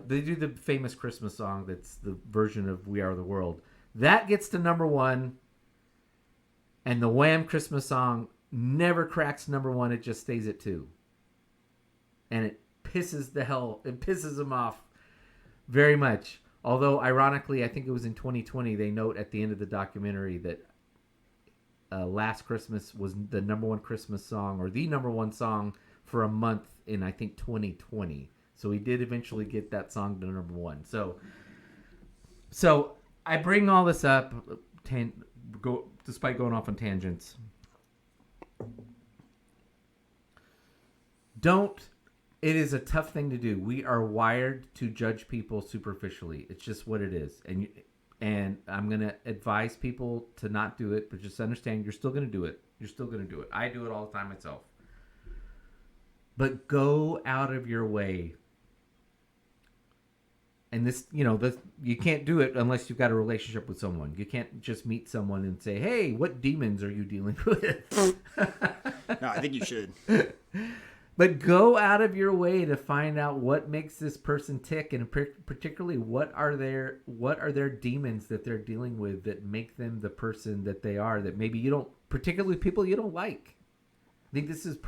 Speaker 2: they do the famous Christmas song that's the version of We Are the World. That gets to number one, and the Wham Christmas song never cracks number one. It just stays at 2. And it pisses them off very much. Although, ironically, I think it was in 2020, they note at the end of the documentary that Last Christmas was the number one Christmas song, or the number one song for a month in, I think, 2020. So he did eventually get that song to number one. So I bring all this up, despite going off on tangents. It is a tough thing to do. We are wired to judge people superficially. It's just what it is. And I'm going to advise people to not do it, but just understand you're still going to do it. You're still going to do it. I do it all the time myself. But go out of your way. And this, you can't do it unless you've got a relationship with someone. You can't just meet someone and say, hey, what demons are you dealing with?
Speaker 3: No, I think you should.
Speaker 2: But go out of your way to find out what makes this person tick, and particularly what are their demons that they're dealing with that make them the person that they are, that maybe you don't, particularly people you don't like. I think this is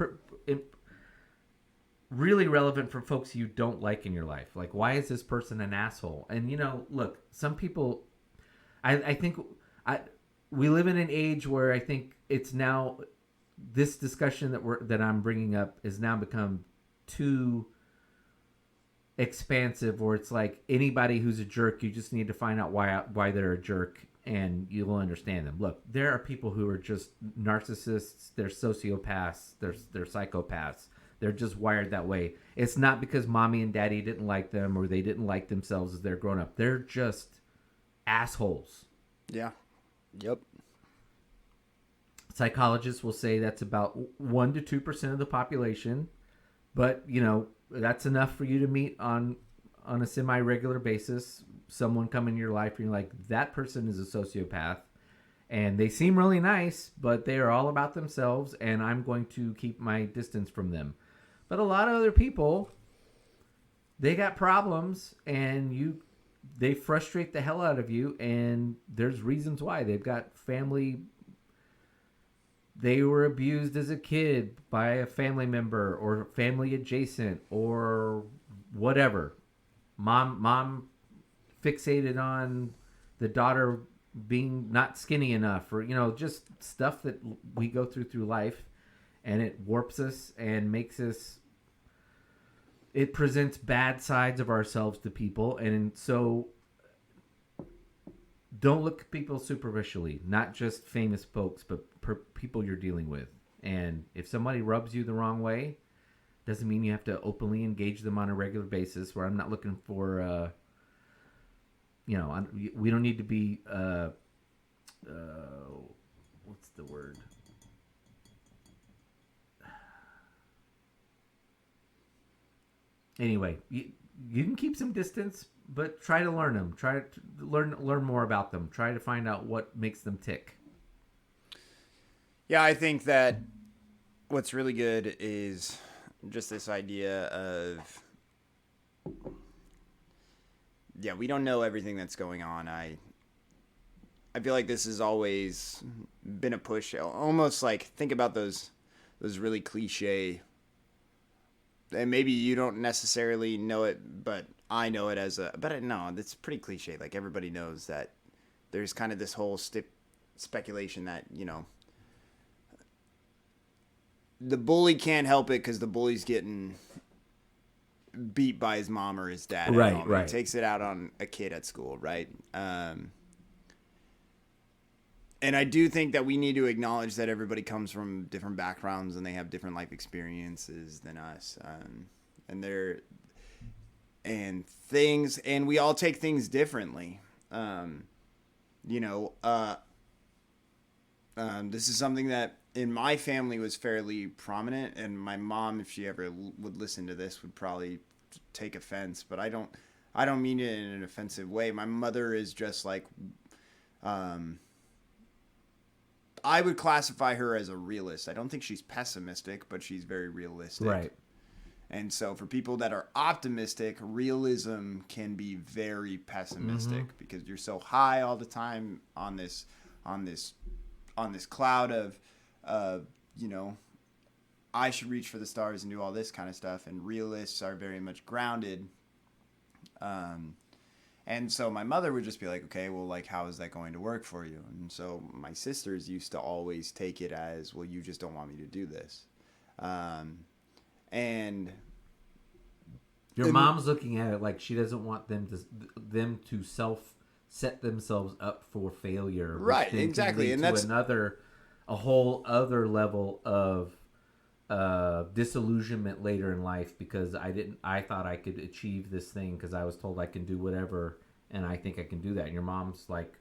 Speaker 2: really relevant for folks you don't like in your life. Like, why is this person an asshole? And, look, some people, I think we live in an age where I think it's now, this discussion that I'm bringing up has now become too expansive, or it's like anybody who's a jerk, you just need to find out why they're a jerk and you will understand them. Look, there are people who are just narcissists, they're sociopaths, they're psychopaths. They're just wired that way. It's not because mommy and daddy didn't like them or they didn't like themselves as they're grown up. They're just assholes.
Speaker 3: Yeah. Yep.
Speaker 2: Psychologists will say that's about 1 to 2% of the population, but that's enough for you to meet on a semi-regular basis. Someone come in your life and you're like, that person is a sociopath, and they seem really nice, but they are all about themselves, and I'm going to keep my distance from them. But a lot of other people, they got problems, and they frustrate the hell out of you, and there's reasons why. They've got family. They were abused as a kid by a family member or family adjacent or whatever. Mom fixated on the daughter being not skinny enough, or just stuff that we go through life, and it warps us and makes us. It presents bad sides of ourselves to people, and so don't look at people superficially, not just famous folks, but people you're dealing with. And if somebody rubs you the wrong way, doesn't mean you have to openly engage them on a regular basis, where I'm not looking for, we don't need to be, what's the word? Anyway, you can keep some distance, but try to learn them. Try to learn more about them. Try to find out what makes them tick.
Speaker 3: Yeah, I think that what's really good is just this idea of, we don't know everything that's going on. I feel like this has always been a push. Almost like, think about those really cliche, and maybe you don't necessarily know it, but I know it no, it's pretty cliche. Like, everybody knows that there's kind of this whole speculation that, the bully can't help it because the bully's getting beat by his mom or his dad.
Speaker 2: Right.
Speaker 3: He takes it out on a kid at school, right? And I do think that we need to acknowledge that everybody comes from different backgrounds and they have different life experiences than us. And we all take things differently. This is something that in my family was fairly prominent, and my mom, if she ever would listen to this, would probably take offense. But I don't mean it in an offensive way. My mother is just like, I would classify her as a realist. I don't think she's pessimistic, but she's very realistic.
Speaker 2: Right.
Speaker 3: And so for people that are optimistic, realism can be very pessimistic because you're so high all the time on this cloud of I should reach for the stars and do all this kind of stuff. And realists are very much grounded. And so my mother would just be like, okay, well, like, how is that going to work for you? And so my sisters used to always take it as, well, you just don't want me to do this. And
Speaker 2: your mom's looking at it like she doesn't want them to set themselves up for failure.
Speaker 3: Right, exactly. And that's
Speaker 2: a whole other level of disillusionment later in life because I thought I could achieve this thing because I was told I can do whatever and I think I can do that. And your mom's like,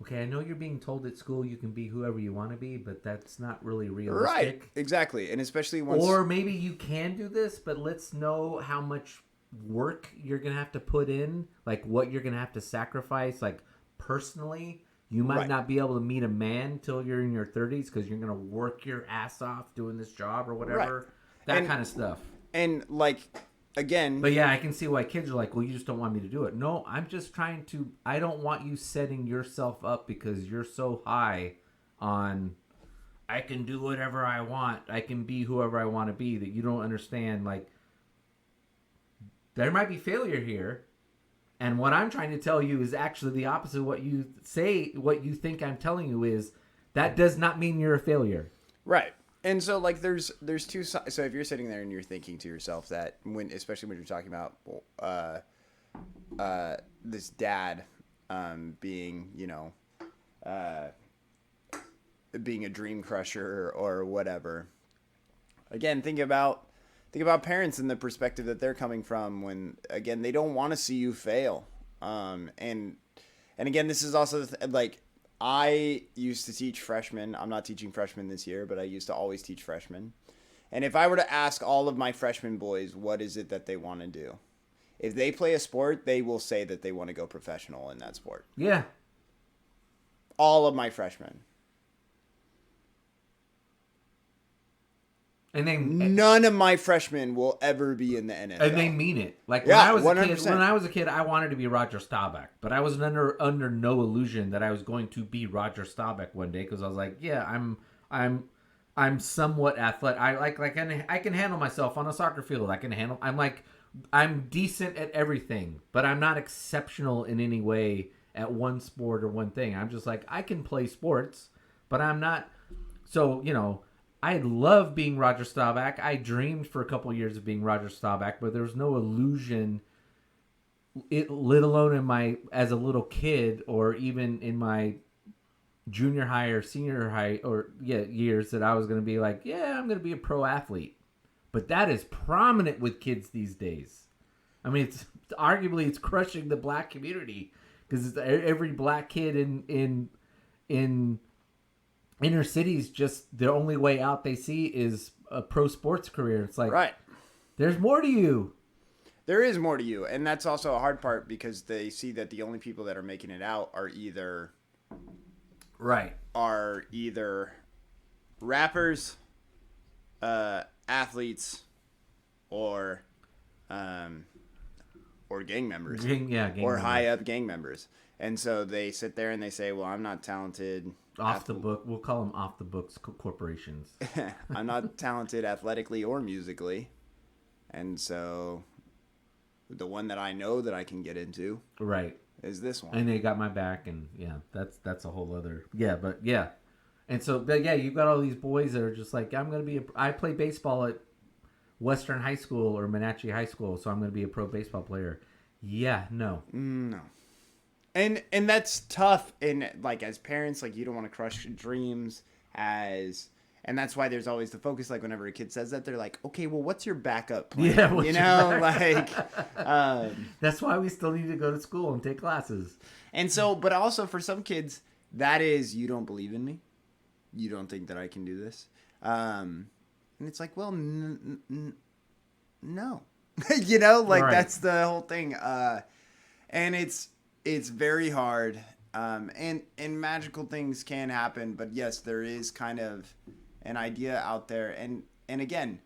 Speaker 2: okay, I know you're being told at school you can be whoever you want to be, but that's not really realistic.
Speaker 3: Right, exactly. And especially once...
Speaker 2: Or maybe you can do this, but let's know how much work you're going to have to put in, like what you're going to have to sacrifice, like personally. You might not be able to meet a man till you're in your 30s because you're going to work your ass off doing this job or whatever. That kind of stuff.
Speaker 3: And, like, again...
Speaker 2: But, yeah, I can see why kids are like, well, you just don't want me to do it. No, I'm just trying to... I don't want you setting yourself up because you're so high on, I can do whatever I want. I can be whoever I want to be that you don't understand, like, there might be failure here. And what I'm trying to tell you is actually the opposite of what you say. What you think I'm telling you is that does not mean you're a failure.
Speaker 3: Right. And so, like, there's two sides. So if you're sitting there and you're thinking to yourself that especially when you're talking about this dad being, being a dream crusher or whatever. Again, think about parents and the perspective that they're coming from when, again, they don't want to see you fail. And again, this is also, like, I used to teach freshmen. I'm not teaching freshmen this year, but I used to always teach freshmen. And if I were to ask all of my freshman boys, what is it that they want to do? If they play a sport, they will say that they want to go professional in that sport.
Speaker 2: Yeah.
Speaker 3: All of my freshmen.
Speaker 2: And
Speaker 3: none of my freshmen will ever be in the NFL.
Speaker 2: And they mean it. Like
Speaker 3: when I
Speaker 2: was a kid, I wanted to be Roger Staubach, but I was under no illusion that I was going to be Roger Staubach one day because I was like, yeah, I'm somewhat athletic. I can handle myself on a soccer field. I'm decent at everything, but I'm not exceptional in any way at one sport or one thing. I'm just like, I can play sports, but I'm not. So, I love being Roger Staubach. I dreamed for a couple of years of being Roger Staubach, but there was no illusion, let alone as a little kid or even in my junior high or senior high years that I was going to be like, yeah, I'm going to be a pro athlete. But that is prominent with kids these days. I mean, it's arguably it's crushing the black community because every black kid in inner cities, just the only way out they see is a pro sports career. It's like,
Speaker 3: right.
Speaker 2: There's more to you.
Speaker 3: There is more to you. And that's also a hard part because they see that the only people that are making it out are either rappers, athletes, or gang members. Or high up gang members. And so they sit there and they say, well, I'm not talented.
Speaker 2: We'll call them off the books corporations.
Speaker 3: I'm not talented athletically or musically. And so the one that I know that I can get into is this one.
Speaker 2: And they got my back, and that's a whole other And so you've got all these boys that are just like, I play baseball at Western High School or Wenatchee High School, so I'm going to be a pro baseball player. Yeah, no.
Speaker 3: And that's tough. And like as parents, like you don't want to crush dreams and that's why there's always the focus. Like whenever a kid says that, they're like, okay, well, what's your backup plan?
Speaker 2: Yeah, that's why we still need to go to school and take classes.
Speaker 3: And so, but also for some kids, that is, you don't believe in me. you don't think that I can do this? And it's like, well, no. You know, like
Speaker 2: Right.
Speaker 3: that's the whole thing. And it's very hard. And magical things can happen, but yes, there is kind of an idea out there. And again,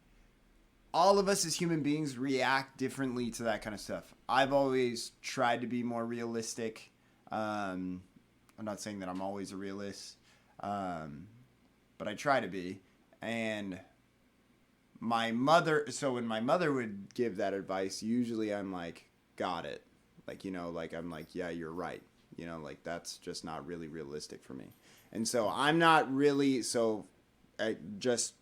Speaker 3: all of us as human beings react differently to that kind of stuff. I've always tried to be more realistic. I'm not saying that I'm always a realist, but I try to be. And my mother, so when my mother would give that advice, usually I'm like, got it. Like, you know, like I'm like, yeah, you're right. You know, like that's just not really realistic for me. And so I'm not really, so I just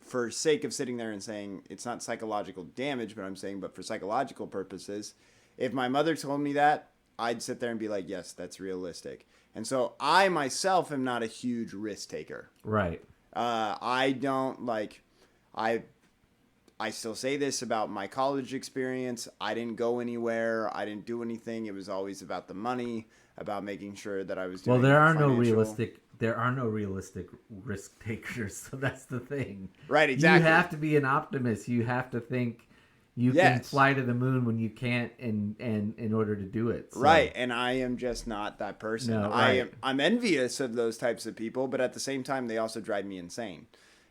Speaker 3: for sake of sitting there and saying it's not psychological damage, but I'm saying, but for psychological purposes, if my mother told me that, I'd sit there and be like, yes, that's realistic. And so I myself am not a huge risk taker.
Speaker 2: Right.
Speaker 3: I don't like, I still say this about my college experience. I didn't go anywhere. I didn't do anything. It was always about the money, about making sure that I was doing
Speaker 2: Well, there are
Speaker 3: financial.
Speaker 2: no realistic risk takers. So that's the thing.
Speaker 3: Right, exactly.
Speaker 2: You have to be an optimist. You have to think you can fly to the moon when you can't, and in order to do it. So.
Speaker 3: Right, and I am just not that person.
Speaker 2: No, right.
Speaker 3: I'm envious of those types of people, but at the same time, they also drive me insane.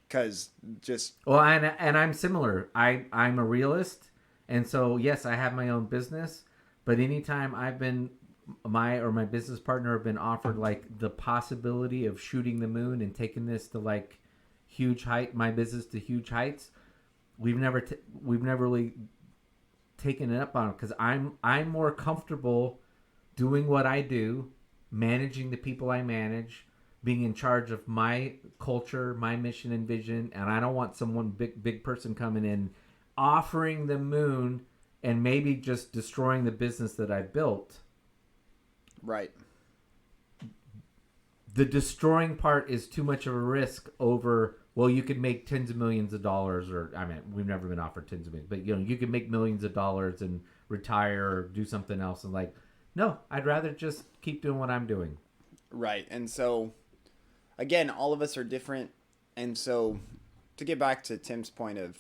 Speaker 3: Because just
Speaker 2: well, and I'm similar. I'm a realist, and so yes, I have my own business. But anytime I've been my business partner have been offered like the possibility of shooting the moon and taking this to like huge height, my business to huge heights, we've never really taken it up on it because I'm more comfortable doing what I do, managing the people I manage, being in charge of my culture, my mission and vision, and I don't want someone big person coming in offering the moon and maybe just destroying the business that I built.
Speaker 3: right.
Speaker 2: The destroying part is too much of a risk over, well, you could make tens of millions of dollars, or I mean, we've never been offered tens of millions, but you know, you can make millions of dollars and retire or do something else. And like, no, I'd rather just keep doing what I'm doing.
Speaker 3: Right, and so again, all of us are different, and so to get back to Tim's point of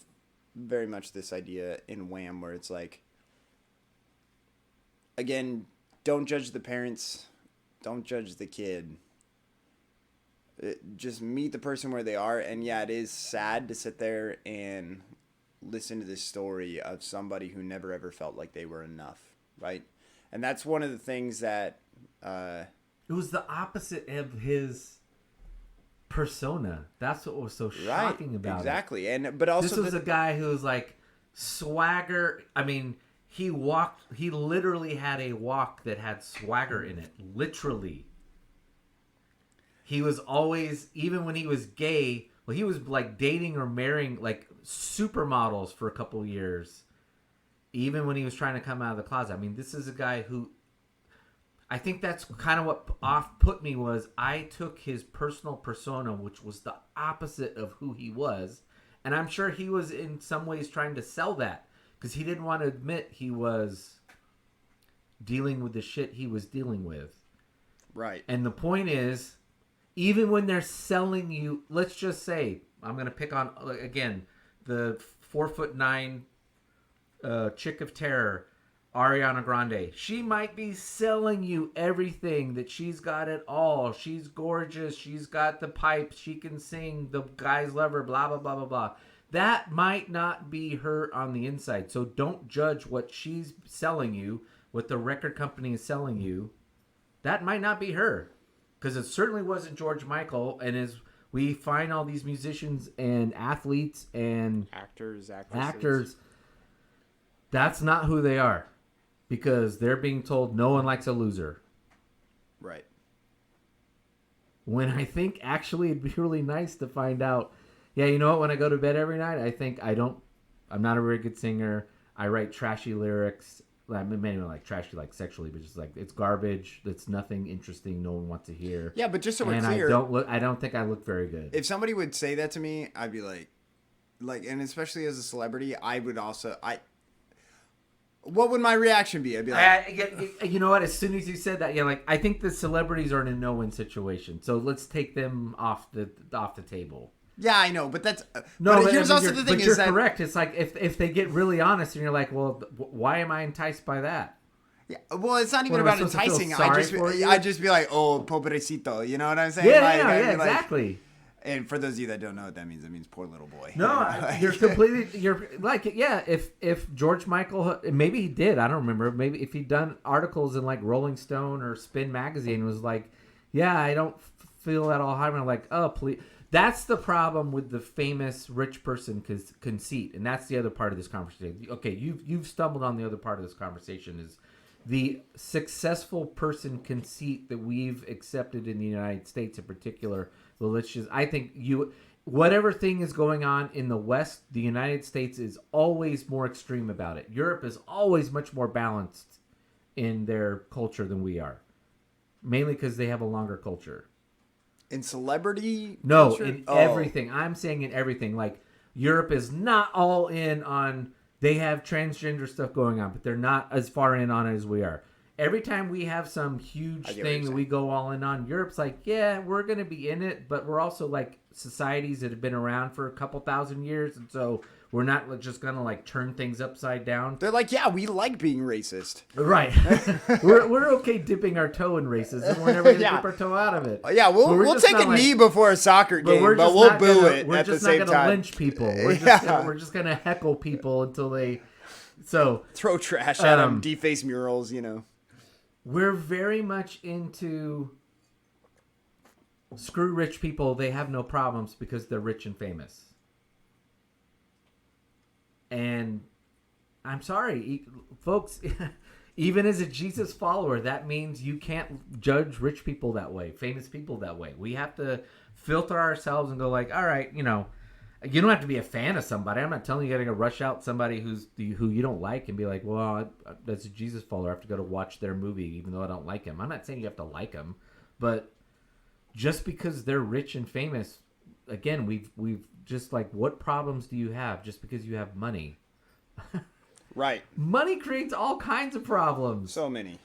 Speaker 3: very much this idea in Wham, where it's like, again, don't judge the parents, don't judge the kid. Just meet the person where they are, and yeah, it is sad to sit there and listen to this story of somebody who never ever felt like they were enough, right? And that's one of the things that
Speaker 2: It was the opposite of his persona. That's what was so shocking about
Speaker 3: exactly.
Speaker 2: it.
Speaker 3: And but also
Speaker 2: this was a guy who was like swagger. I mean, he literally had a walk that had swagger in it. Literally. He was always, even when he was gay, well, he was like dating or marrying like supermodels for a couple years. Even when he was trying to come out of the closet. I mean, this is a guy who, I think that's kind of what put me was I took his personal persona, which was the opposite of who he was. And I'm sure he was in some ways trying to sell that because he didn't want to admit he was dealing with the shit he was dealing with.
Speaker 3: right.
Speaker 2: And the point is, even when they're selling you, let's just say, I'm going to pick on, again, the 4'9" chick of terror, Ariana Grande. She might be selling you everything, that she's got it all. She's gorgeous. She's got the pipes. She can sing. The guys love her, blah, blah, blah, blah, blah. That might not be her on the inside. So don't judge what she's selling you, what the record company is selling you. That might not be her. Because it certainly wasn't George Michael. And as we find all these musicians and athletes and
Speaker 3: Actors,
Speaker 2: that's not who they are. Because they're being told no one likes a loser.
Speaker 3: right.
Speaker 2: When I think actually it'd be really nice to find out, yeah, you know what, when I go to bed every night, I think I'm not a very good singer. I write trashy lyrics. I mean, maybe not like trashy, like sexually, but just like it's garbage. It's nothing interesting. No one wants to hear.
Speaker 3: Yeah, but just so we're
Speaker 2: and
Speaker 3: clear,
Speaker 2: I don't think I look very good.
Speaker 3: if somebody would say that to me, I'd be like, and especially as a celebrity, I would also, What would my reaction be? I'd be like,
Speaker 2: you know what? As soon as you said that, like I think the celebrities are in a no-win situation. So let's take them off the table.
Speaker 3: yeah, I know, but that's
Speaker 2: No,
Speaker 3: but here's also the thing:
Speaker 2: but
Speaker 3: is
Speaker 2: you're
Speaker 3: that
Speaker 2: correct. It's like if they get really honest, and you're like, well, why am I enticed by that?
Speaker 3: yeah, well, it's not even
Speaker 2: What, am I
Speaker 3: about
Speaker 2: supposed to feel
Speaker 3: enticing.
Speaker 2: sorry for you?
Speaker 3: I just be like, oh, pobrecito. You know what I'm saying?
Speaker 2: Yeah,
Speaker 3: Like, I'd be like-
Speaker 2: exactly.
Speaker 3: And for those of you that don't know what that means poor little boy.
Speaker 2: No, you're like, yeah, if George Michael, maybe he did, I don't remember, maybe if he'd done articles in like Rolling Stone or Spin Magazine, was like, yeah, I don't feel that all high, and I'm like, oh, please. That's the problem with the famous rich person conceit, and that's the other part of this conversation. Okay, you've stumbled on the other part of this conversation, is the successful person conceit that we've accepted in the United States in particular. Well, I think whatever thing is going on in the West, the United States is always more extreme about it. Europe is always much more balanced in their culture than we are. Mainly because they have a longer culture.
Speaker 3: In celebrity?
Speaker 2: No,
Speaker 3: culture?
Speaker 2: in everything. I'm saying in everything. Like, Europe is not all in on, they have transgender stuff going on, but they're not as far in on it as we are. Every time we have some huge thing that we go all in on, Europe's like, yeah, we're going to be in it, but we're also like societies that have been around for a couple thousand years, and so we're not just going to like turn things upside down.
Speaker 3: They're like, yeah, we like being racist.
Speaker 2: Right. we're okay dipping our toe in racism. We're never going to dip our toe out of it.
Speaker 3: Yeah, we'll take a knee before a soccer game, but we'll boo it at the same time.
Speaker 2: We're just not going to lynch people. We're just going to heckle people until they... So
Speaker 3: throw trash at them, deface murals, you know.
Speaker 2: We're very much into screw rich people. They have no problems because they're rich and famous. And I'm sorry, folks, even as a Jesus follower, that means you can't judge rich people that way, famous people that way. We have to filter ourselves and go like, all right, you know, you don't have to be a fan of somebody. I'm not telling you got to go rush out somebody who you don't like and be like, well, that's a Jesus follower. I have to go to watch their movie even though I don't like him. I'm not saying you have to like him, but just because they're rich and famous, again, we've just like, what problems do you have just because you have money?
Speaker 3: Right.
Speaker 2: Money creates all kinds of problems.
Speaker 3: So many.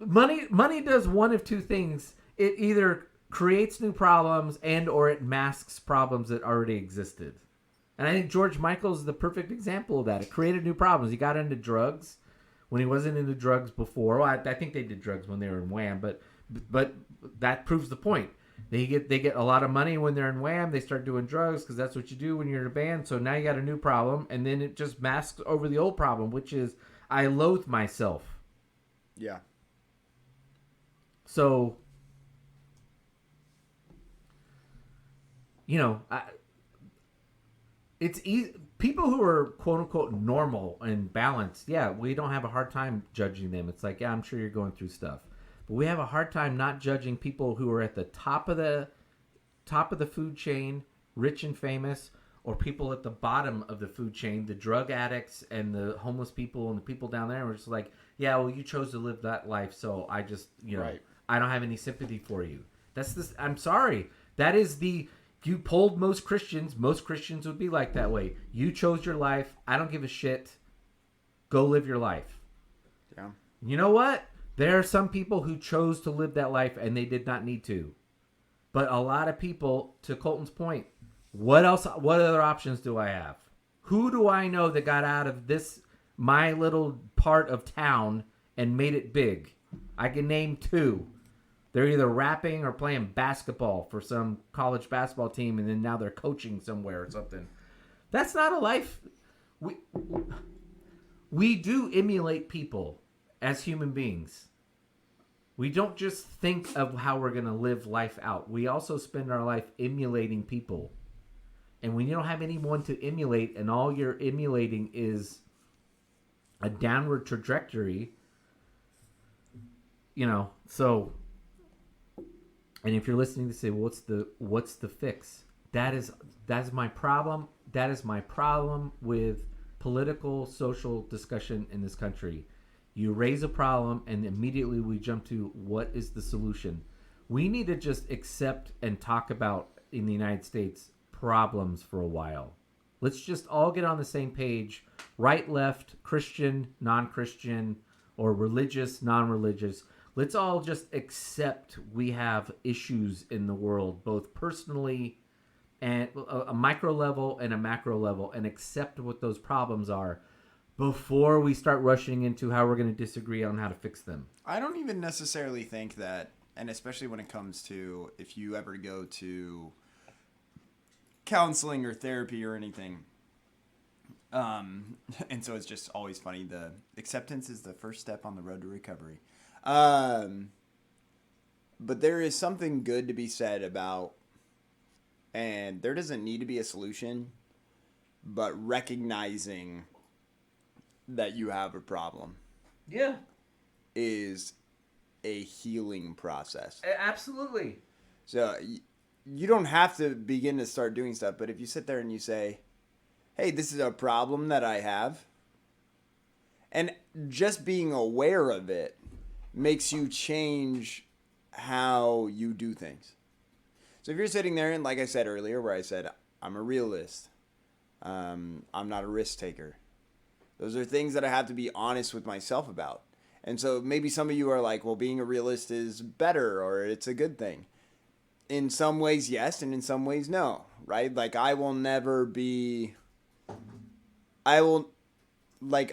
Speaker 2: Money does one of two things. It either creates new problems and or it masks problems that already existed. And I think George Michael is the perfect example of that. It created new problems. He got into drugs when he wasn't into drugs before. Well, I think they did drugs when they were in Wham, but that proves the point. They get a lot of money when they're in Wham. They start doing drugs because that's what you do when you're in a band. So now you got a new problem, and then it just masks over the old problem, which is I loathe myself.
Speaker 3: Yeah.
Speaker 2: So, you know, it's easy. People who are quote unquote normal and balanced, yeah, we don't have a hard time judging them. It's like, yeah, I'm sure you're going through stuff. But we have a hard time not judging people who are at the top of the food chain, rich and famous, or people at the bottom of the food chain, the drug addicts and the homeless people and the people down there. And we're just like, yeah, well, you chose to live that life, so I just, you know, right. I don't have any sympathy for you. That's this. I'm sorry. That is the. You polled most Christians. Most Christians would be like that way. You chose your life. I don't give a shit. Go live your life.
Speaker 3: Yeah.
Speaker 2: You know what? There are some people who chose to live that life and they did not need to. But a lot of people, to Colton's point, what else? What other options do I have? Who do I know that got out of this, my little part of town, and made it big? I can name two. They're either rapping or playing basketball for some college basketball team, and then now they're coaching somewhere or something. That's not a life. We do emulate people as human beings. We don't just think of how we're going to live life out. We also spend our life emulating people. And when you don't have anyone to emulate and all you're emulating is a downward trajectory, you know, so... And if you're listening to say, well, what's the fix? That's my problem. That is my problem with political, social discussion in this country. You raise a problem and immediately we jump to what is the solution. We need to just accept and talk about in the United States problems for a while. Let's just all get on the same page. Right, left, Christian, non-Christian, or religious, non-religious. Let's all just accept we have issues in the world, both personally and a micro level and a macro level, and accept what those problems are before we start rushing into how we're going to disagree on how to fix them.
Speaker 3: I don't even necessarily think that, and especially when it comes to if you ever go to counseling or therapy or anything. And so it's just always funny. The acceptance is the first step on the road to recovery. But there is something good to be said about, and there doesn't need to be a solution, but recognizing that you have a problem.
Speaker 2: Yeah.
Speaker 3: Is a healing process.
Speaker 2: Absolutely.
Speaker 3: So you don't have to begin to start doing stuff, but if you sit there and you say, hey, this is a problem that I have, and just being aware of it makes you change how you do things. So if you're sitting there, and like I said earlier, where I said, I'm a realist, I'm not a risk taker. Those are things that I have to be honest with myself about. And so maybe some of you are like, well, being a realist is better, or it's a good thing. In some ways, yes, and in some ways, no, right? Like,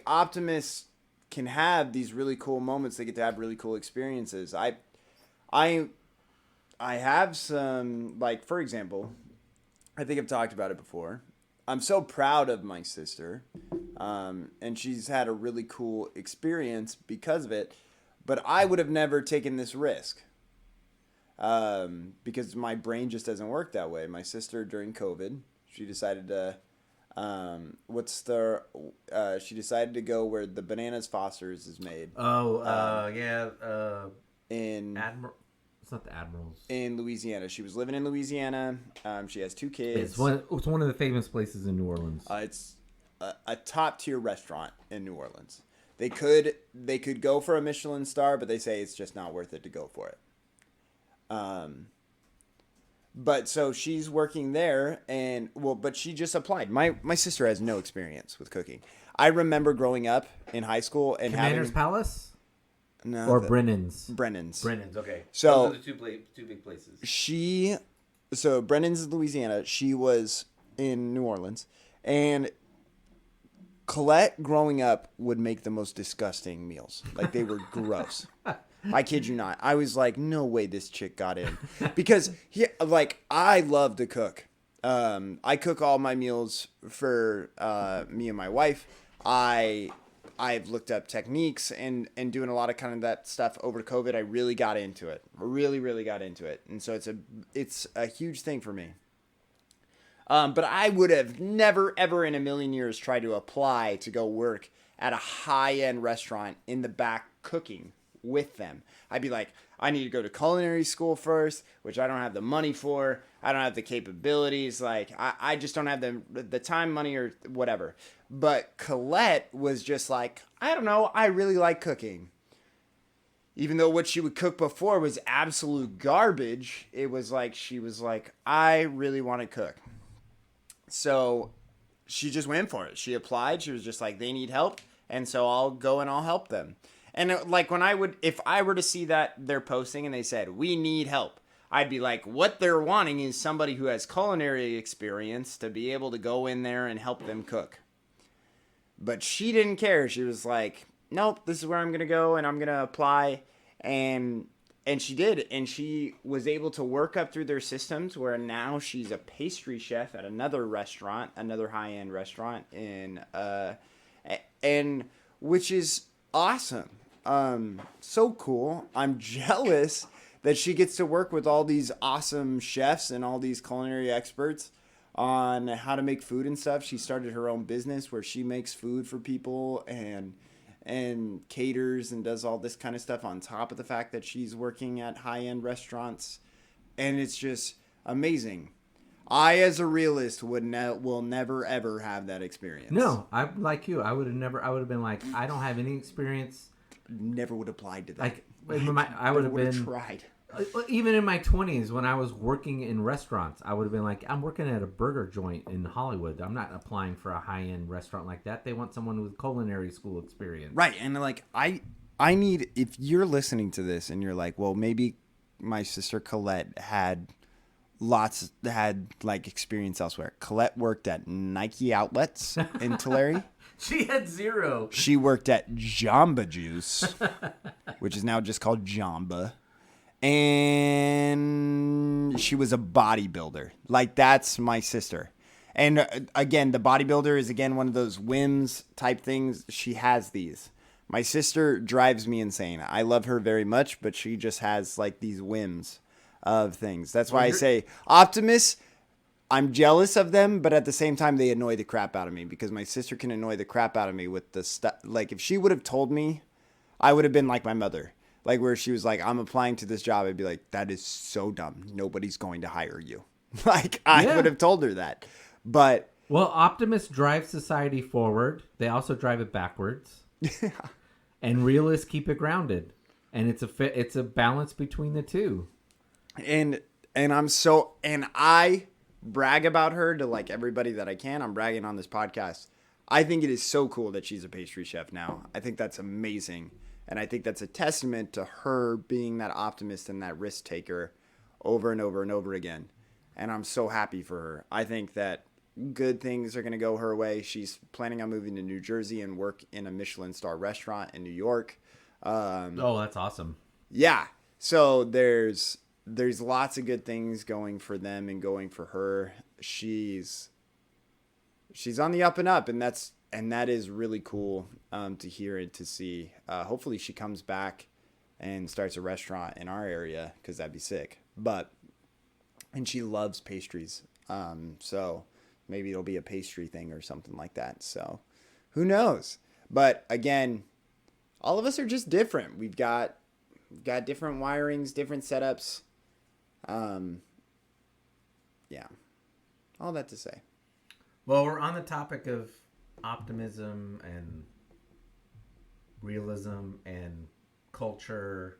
Speaker 3: optimists can have these really cool moments. They get to have really cool experiences. I have some, like, for example, I think I've talked about it before. I'm so proud of my sister, and she's had a really cool experience because of it, but I would have never taken this risk because my brain just doesn't work that way. My sister, during COVID, she decided to, she decided to go where the Bananas Foster's is made.
Speaker 2: It's not the Admirals.
Speaker 3: In Louisiana. She was living in Louisiana. She has 2 kids.
Speaker 2: It's one of the famous places in New Orleans.
Speaker 3: It's a top tier restaurant in New Orleans. They could go for a Michelin star, but they say it's just not worth it to go for it. But so she's working there, but she just applied. My sister has no experience with cooking. I remember growing up in high school and
Speaker 2: Commander's Palace?
Speaker 3: No,
Speaker 2: or Brennan's.
Speaker 3: Brennan's, okay.
Speaker 2: So those are the two big places.
Speaker 3: So Brennan's is Louisiana. She was in New Orleans, and Colette, growing up, would make the most disgusting meals. Like, they were gross. I kid you not. I was like, no way this chick got in, because I love to cook. I cook all my meals for me and my wife. I've looked up techniques and doing a lot of kind of that stuff over COVID. I really got into it. Really, really got into it. And so it's a huge thing for me. But I would have never, ever in a million years tried to apply to go work at a high-end restaurant in the back cooking with them. I'd be like, I need to go to culinary school first, which I don't have the money for. I don't have the capabilities. Like, I just don't have the time, money, or whatever. But Colette was just like, I don't know, I really like cooking. Even though what she would cook before was absolute garbage, it was like, she was like, I really want to cook. So she just went for it. She applied. She was just like, they need help, and so I'll go and I'll help them. And if I were to see that they're posting and they said, we need help, I'd be like, what they're wanting is somebody who has culinary experience to be able to go in there and help them cook. But she didn't care. She was like, nope, this is where I'm going to go, and I'm going to apply. And she did. And she was able to work up through their systems, where now she's a pastry chef at another restaurant, another high-end restaurant, and which is awesome. So cool. I'm jealous that she gets to work with all these awesome chefs and all these culinary experts on how to make food and stuff. She started her own business where she makes food for people and caters and does all this kind of stuff on top of the fact that she's working at high-end restaurants. And it's just amazing. I, as a realist, will never ever have that experience.
Speaker 2: No, I'm like you. I would have been like, I don't have any experience.
Speaker 3: Never would have applied to that.
Speaker 2: I would have been
Speaker 3: tried.
Speaker 2: Even in my 20s, when I was working in restaurants, I would have been like, I'm working at a burger joint in Hollywood. I'm not applying for a high-end restaurant like that. They want someone with culinary school experience.
Speaker 3: Right. And like, I need, if you're listening to this and you're like, well, maybe my sister Colette had like experience elsewhere. Colette worked at Nike outlets in Tulare.
Speaker 2: She had zero.
Speaker 3: She worked at Jamba Juice, which is now just called Jamba. And she was a bodybuilder. Like, that's my sister. And again, the bodybuilder is, again, one of those whims type things. She has these. My sister drives me insane. I love her very much, but she just has, like, these whims of things. That's why I say Optimus, I'm jealous of them, but at the same time, they annoy the crap out of me because my sister can annoy the crap out of me with the stuff. Like, if she would have told me, I would have been like my mother. Like, where she was like, I'm applying to this job. I'd be like, that is so dumb. Nobody's going to hire you. Like, I would have told her that. But.
Speaker 2: Well, Optimus drives society forward. They also drive it backwards.
Speaker 3: Yeah.
Speaker 2: And realists keep it grounded. And it's a balance between the two.
Speaker 3: And I brag about her to like everybody that I can. I'm bragging on this podcast. I think it is so cool that she's a pastry chef now. I think that's amazing. And I think that's a testament to her being that optimist and that risk taker over and over and over again. And I'm so happy for her. I think that good things are going to go her way. She's planning on moving to New Jersey and work in a Michelin star restaurant in New York.
Speaker 2: Oh, that's awesome.
Speaker 3: Yeah. So there's lots of good things going for them and going for her. She's on the up and up, and that is really cool to hear and to see. Hopefully she comes back and starts a restaurant in our area because that'd be sick. And she loves pastries. So maybe it'll be a pastry thing or something like that. So who knows? But again, all of us are just different. We've got different wirings, different setups. Yeah. All that to say.
Speaker 2: Well, we're on the topic of optimism and realism and culture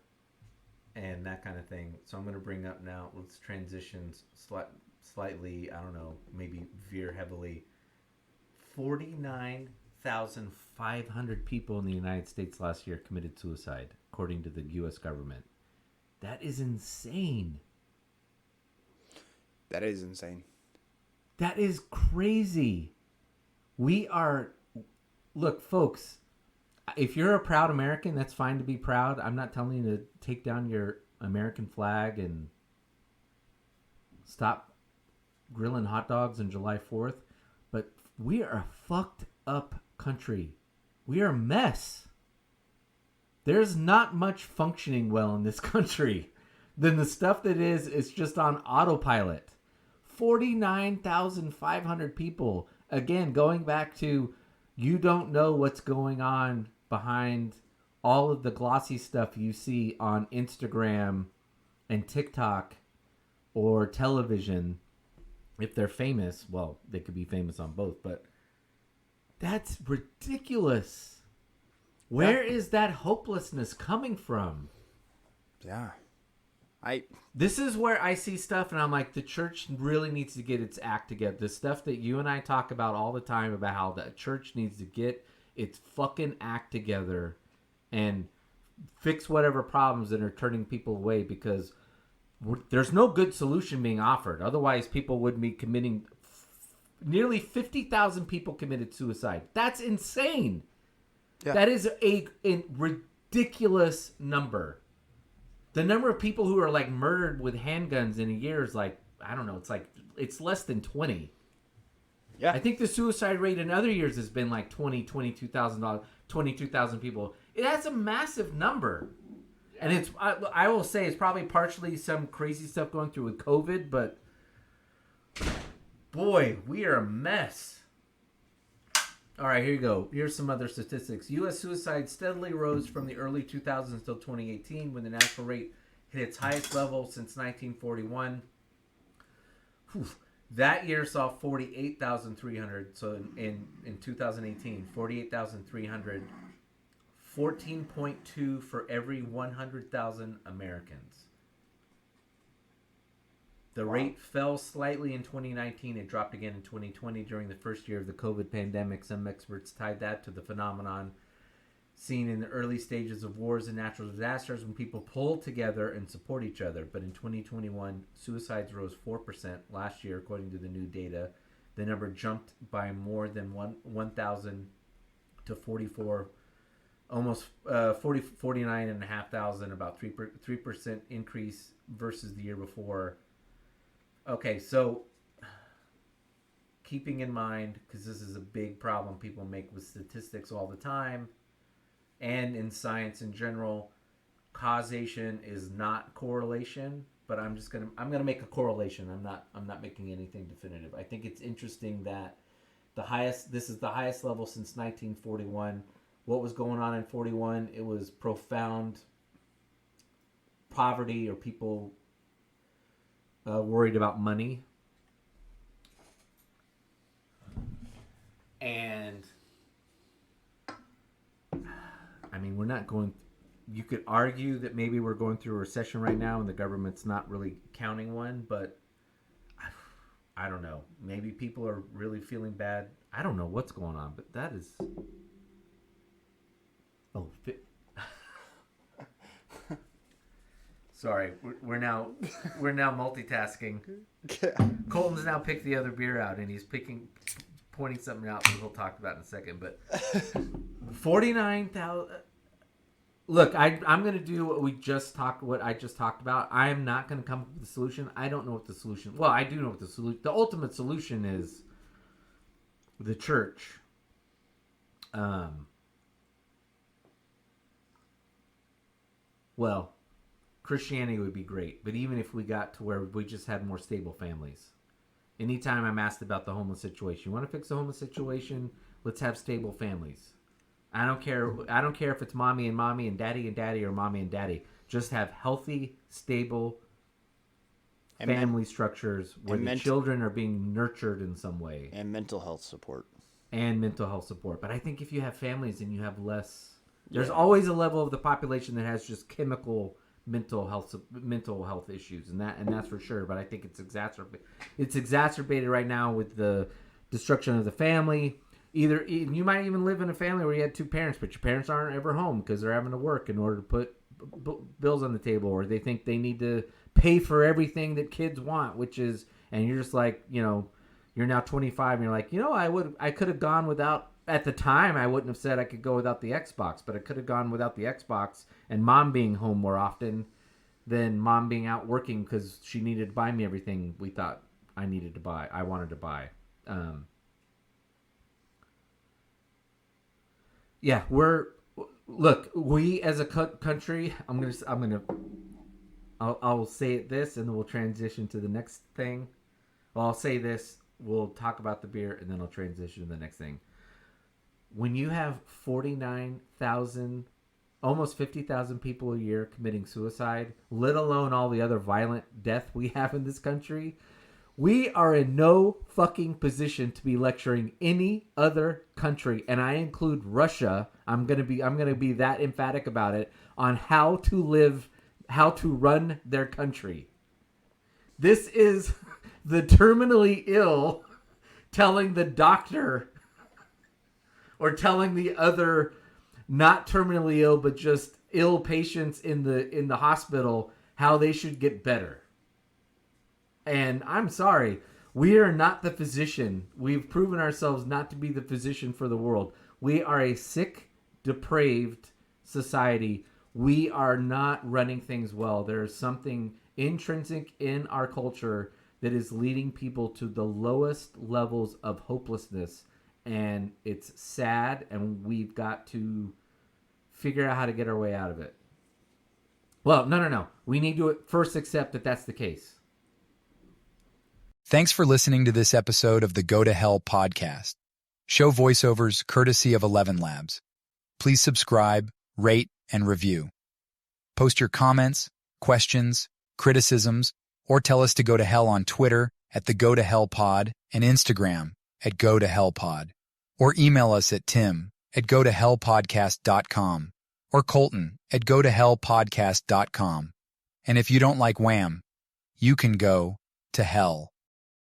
Speaker 2: and that kind of thing. So I'm going to bring up now, let's transition slightly, I don't know, maybe veer heavily. 49,500 people in the United States last year committed suicide, according to the U.S. government. That is insane.
Speaker 3: That is insane.
Speaker 2: That is crazy. Look, folks, if you're a proud American, that's fine to be proud. I'm not telling you to take down your American flag and stop grilling hot dogs on July 4th. But we are a fucked up country. We are a mess. There's not much functioning well in this country. Then the stuff that is just on autopilot. 49,500 people. Again, going back to, you don't know what's going on behind all of the glossy stuff you see on Instagram and TikTok or television. If they're famous, well, they could be famous on both, but that's ridiculous. Where is that hopelessness coming from?
Speaker 3: Yeah.
Speaker 2: This is where I see stuff and I'm like, the church really needs to get its act together. The stuff that you and I talk about all the time about how the church needs to get its fucking act together and fix whatever problems that are turning people away, because there's no good solution being offered. Otherwise, people would be committing. Nearly 50,000 people committed suicide. That's insane. Yeah. That is a ridiculous number. The number of people who are like murdered with handguns in a year is like, I don't know, it's less than 20. Yeah. I think the suicide rate in other years has been like 22,000 people. That's a massive number. And it's, I will say, it's probably partially some crazy stuff going through with COVID, but boy, we are a mess. All right, here you go. Here's some other statistics. U.S. suicide steadily rose from the early 2000s until 2018, when the national rate hit its highest level since 1941. That year saw 48,300. So in 2018, 48,300. 14.2 for every 100,000 Americans. The rate fell slightly in 2019. It dropped again in 2020 during the first year of the COVID pandemic. Some experts tied that to the phenomenon seen in the early stages of wars and natural disasters when people pull together and support each other. But in 2021, suicides rose 4%. Last year, according to the new data, the number jumped by more than 1,000 to 44, almost 49,500, about 3% increase versus the year before. Okay, so keeping in mind, because this is a big problem people make with statistics all the time, and in science in general, causation is not correlation. But I'm gonna make a correlation. I'm not making anything definitive. I think it's interesting that this is the highest level since 1941. What was going on in 41? It was profound poverty, or people worried about money. And I mean, we're not going. You could argue that maybe we're going through a recession right now and the government's not really counting one, but I don't know. Maybe people are really feeling bad. I don't know what's going on, but that is. Oh, sorry. We're now multitasking. Colton's now picked the other beer out, and he's pointing something out that we'll talk about in a second. But 49,000. Look, I'm going to do what I just talked about. I am not going to come up with a solution. I don't know what the solution. Well, I do know what the solution. The ultimate solution is the church. Well, Christianity would be great, but even if we got to where we just had more stable families. Anytime I'm asked about the homeless situation, you want to fix the homeless situation? Let's have stable families. I don't care if it's mommy and daddy, or mommy and daddy. Just have healthy, stable family structures where the children are being nurtured in some way.
Speaker 3: And mental health support.
Speaker 2: But I think if you have families and you have less, there's always a level of the population that has just chemical mental health issues, and that's for sure. But I think it's exacerbated right now with the destruction of the family. Either you might even live in a family where you had two parents, but your parents aren't ever home because they're having to work in order to put bills on the table, or they think they need to pay for everything that kids want, and you're just like, you're now 25 and you're like, I could have gone without. At the time, I wouldn't have said I could go without the Xbox, but I could have gone without the Xbox and mom being home more often than mom being out working because she needed to buy me everything we thought I wanted to buy. Yeah, we as a country, I'll say it this and then we'll transition to the next thing. Well, I'll say this, we'll talk about the beer and then I'll transition to the next thing. When you have 49,000, almost 50,000 people a year committing suicide, let alone all the other violent death we have in this country, we are in no fucking position to be lecturing any other country, and I include Russia. I'm gonna be that emphatic about it, on how to run their country. This is the terminally ill telling the doctor, or telling the other not terminally ill but just ill patients in the hospital how they should get better. And I'm sorry, we are not the physician. We've proven ourselves not to be the physician for the world. We are a sick, depraved society. We are not running things well. There is something intrinsic in our culture that is leading people to the lowest levels of hopelessness. And it's sad, and we've got to figure out how to get our way out of it. Well, no. We need to first accept that that's the case.
Speaker 5: Thanks for listening to this episode of the Go to Hell podcast. Show voiceovers courtesy of 11 Labs. Please subscribe, rate, and review. Post your comments, questions, criticisms, or tell us to go to hell on Twitter at the Go to Hell Pod and Instagram at Go to Hell Pod. Or email us at tim@gotohellpodcast.com or Colton@gotohellpodcast.com. And if you don't like Wham, you can go to hell.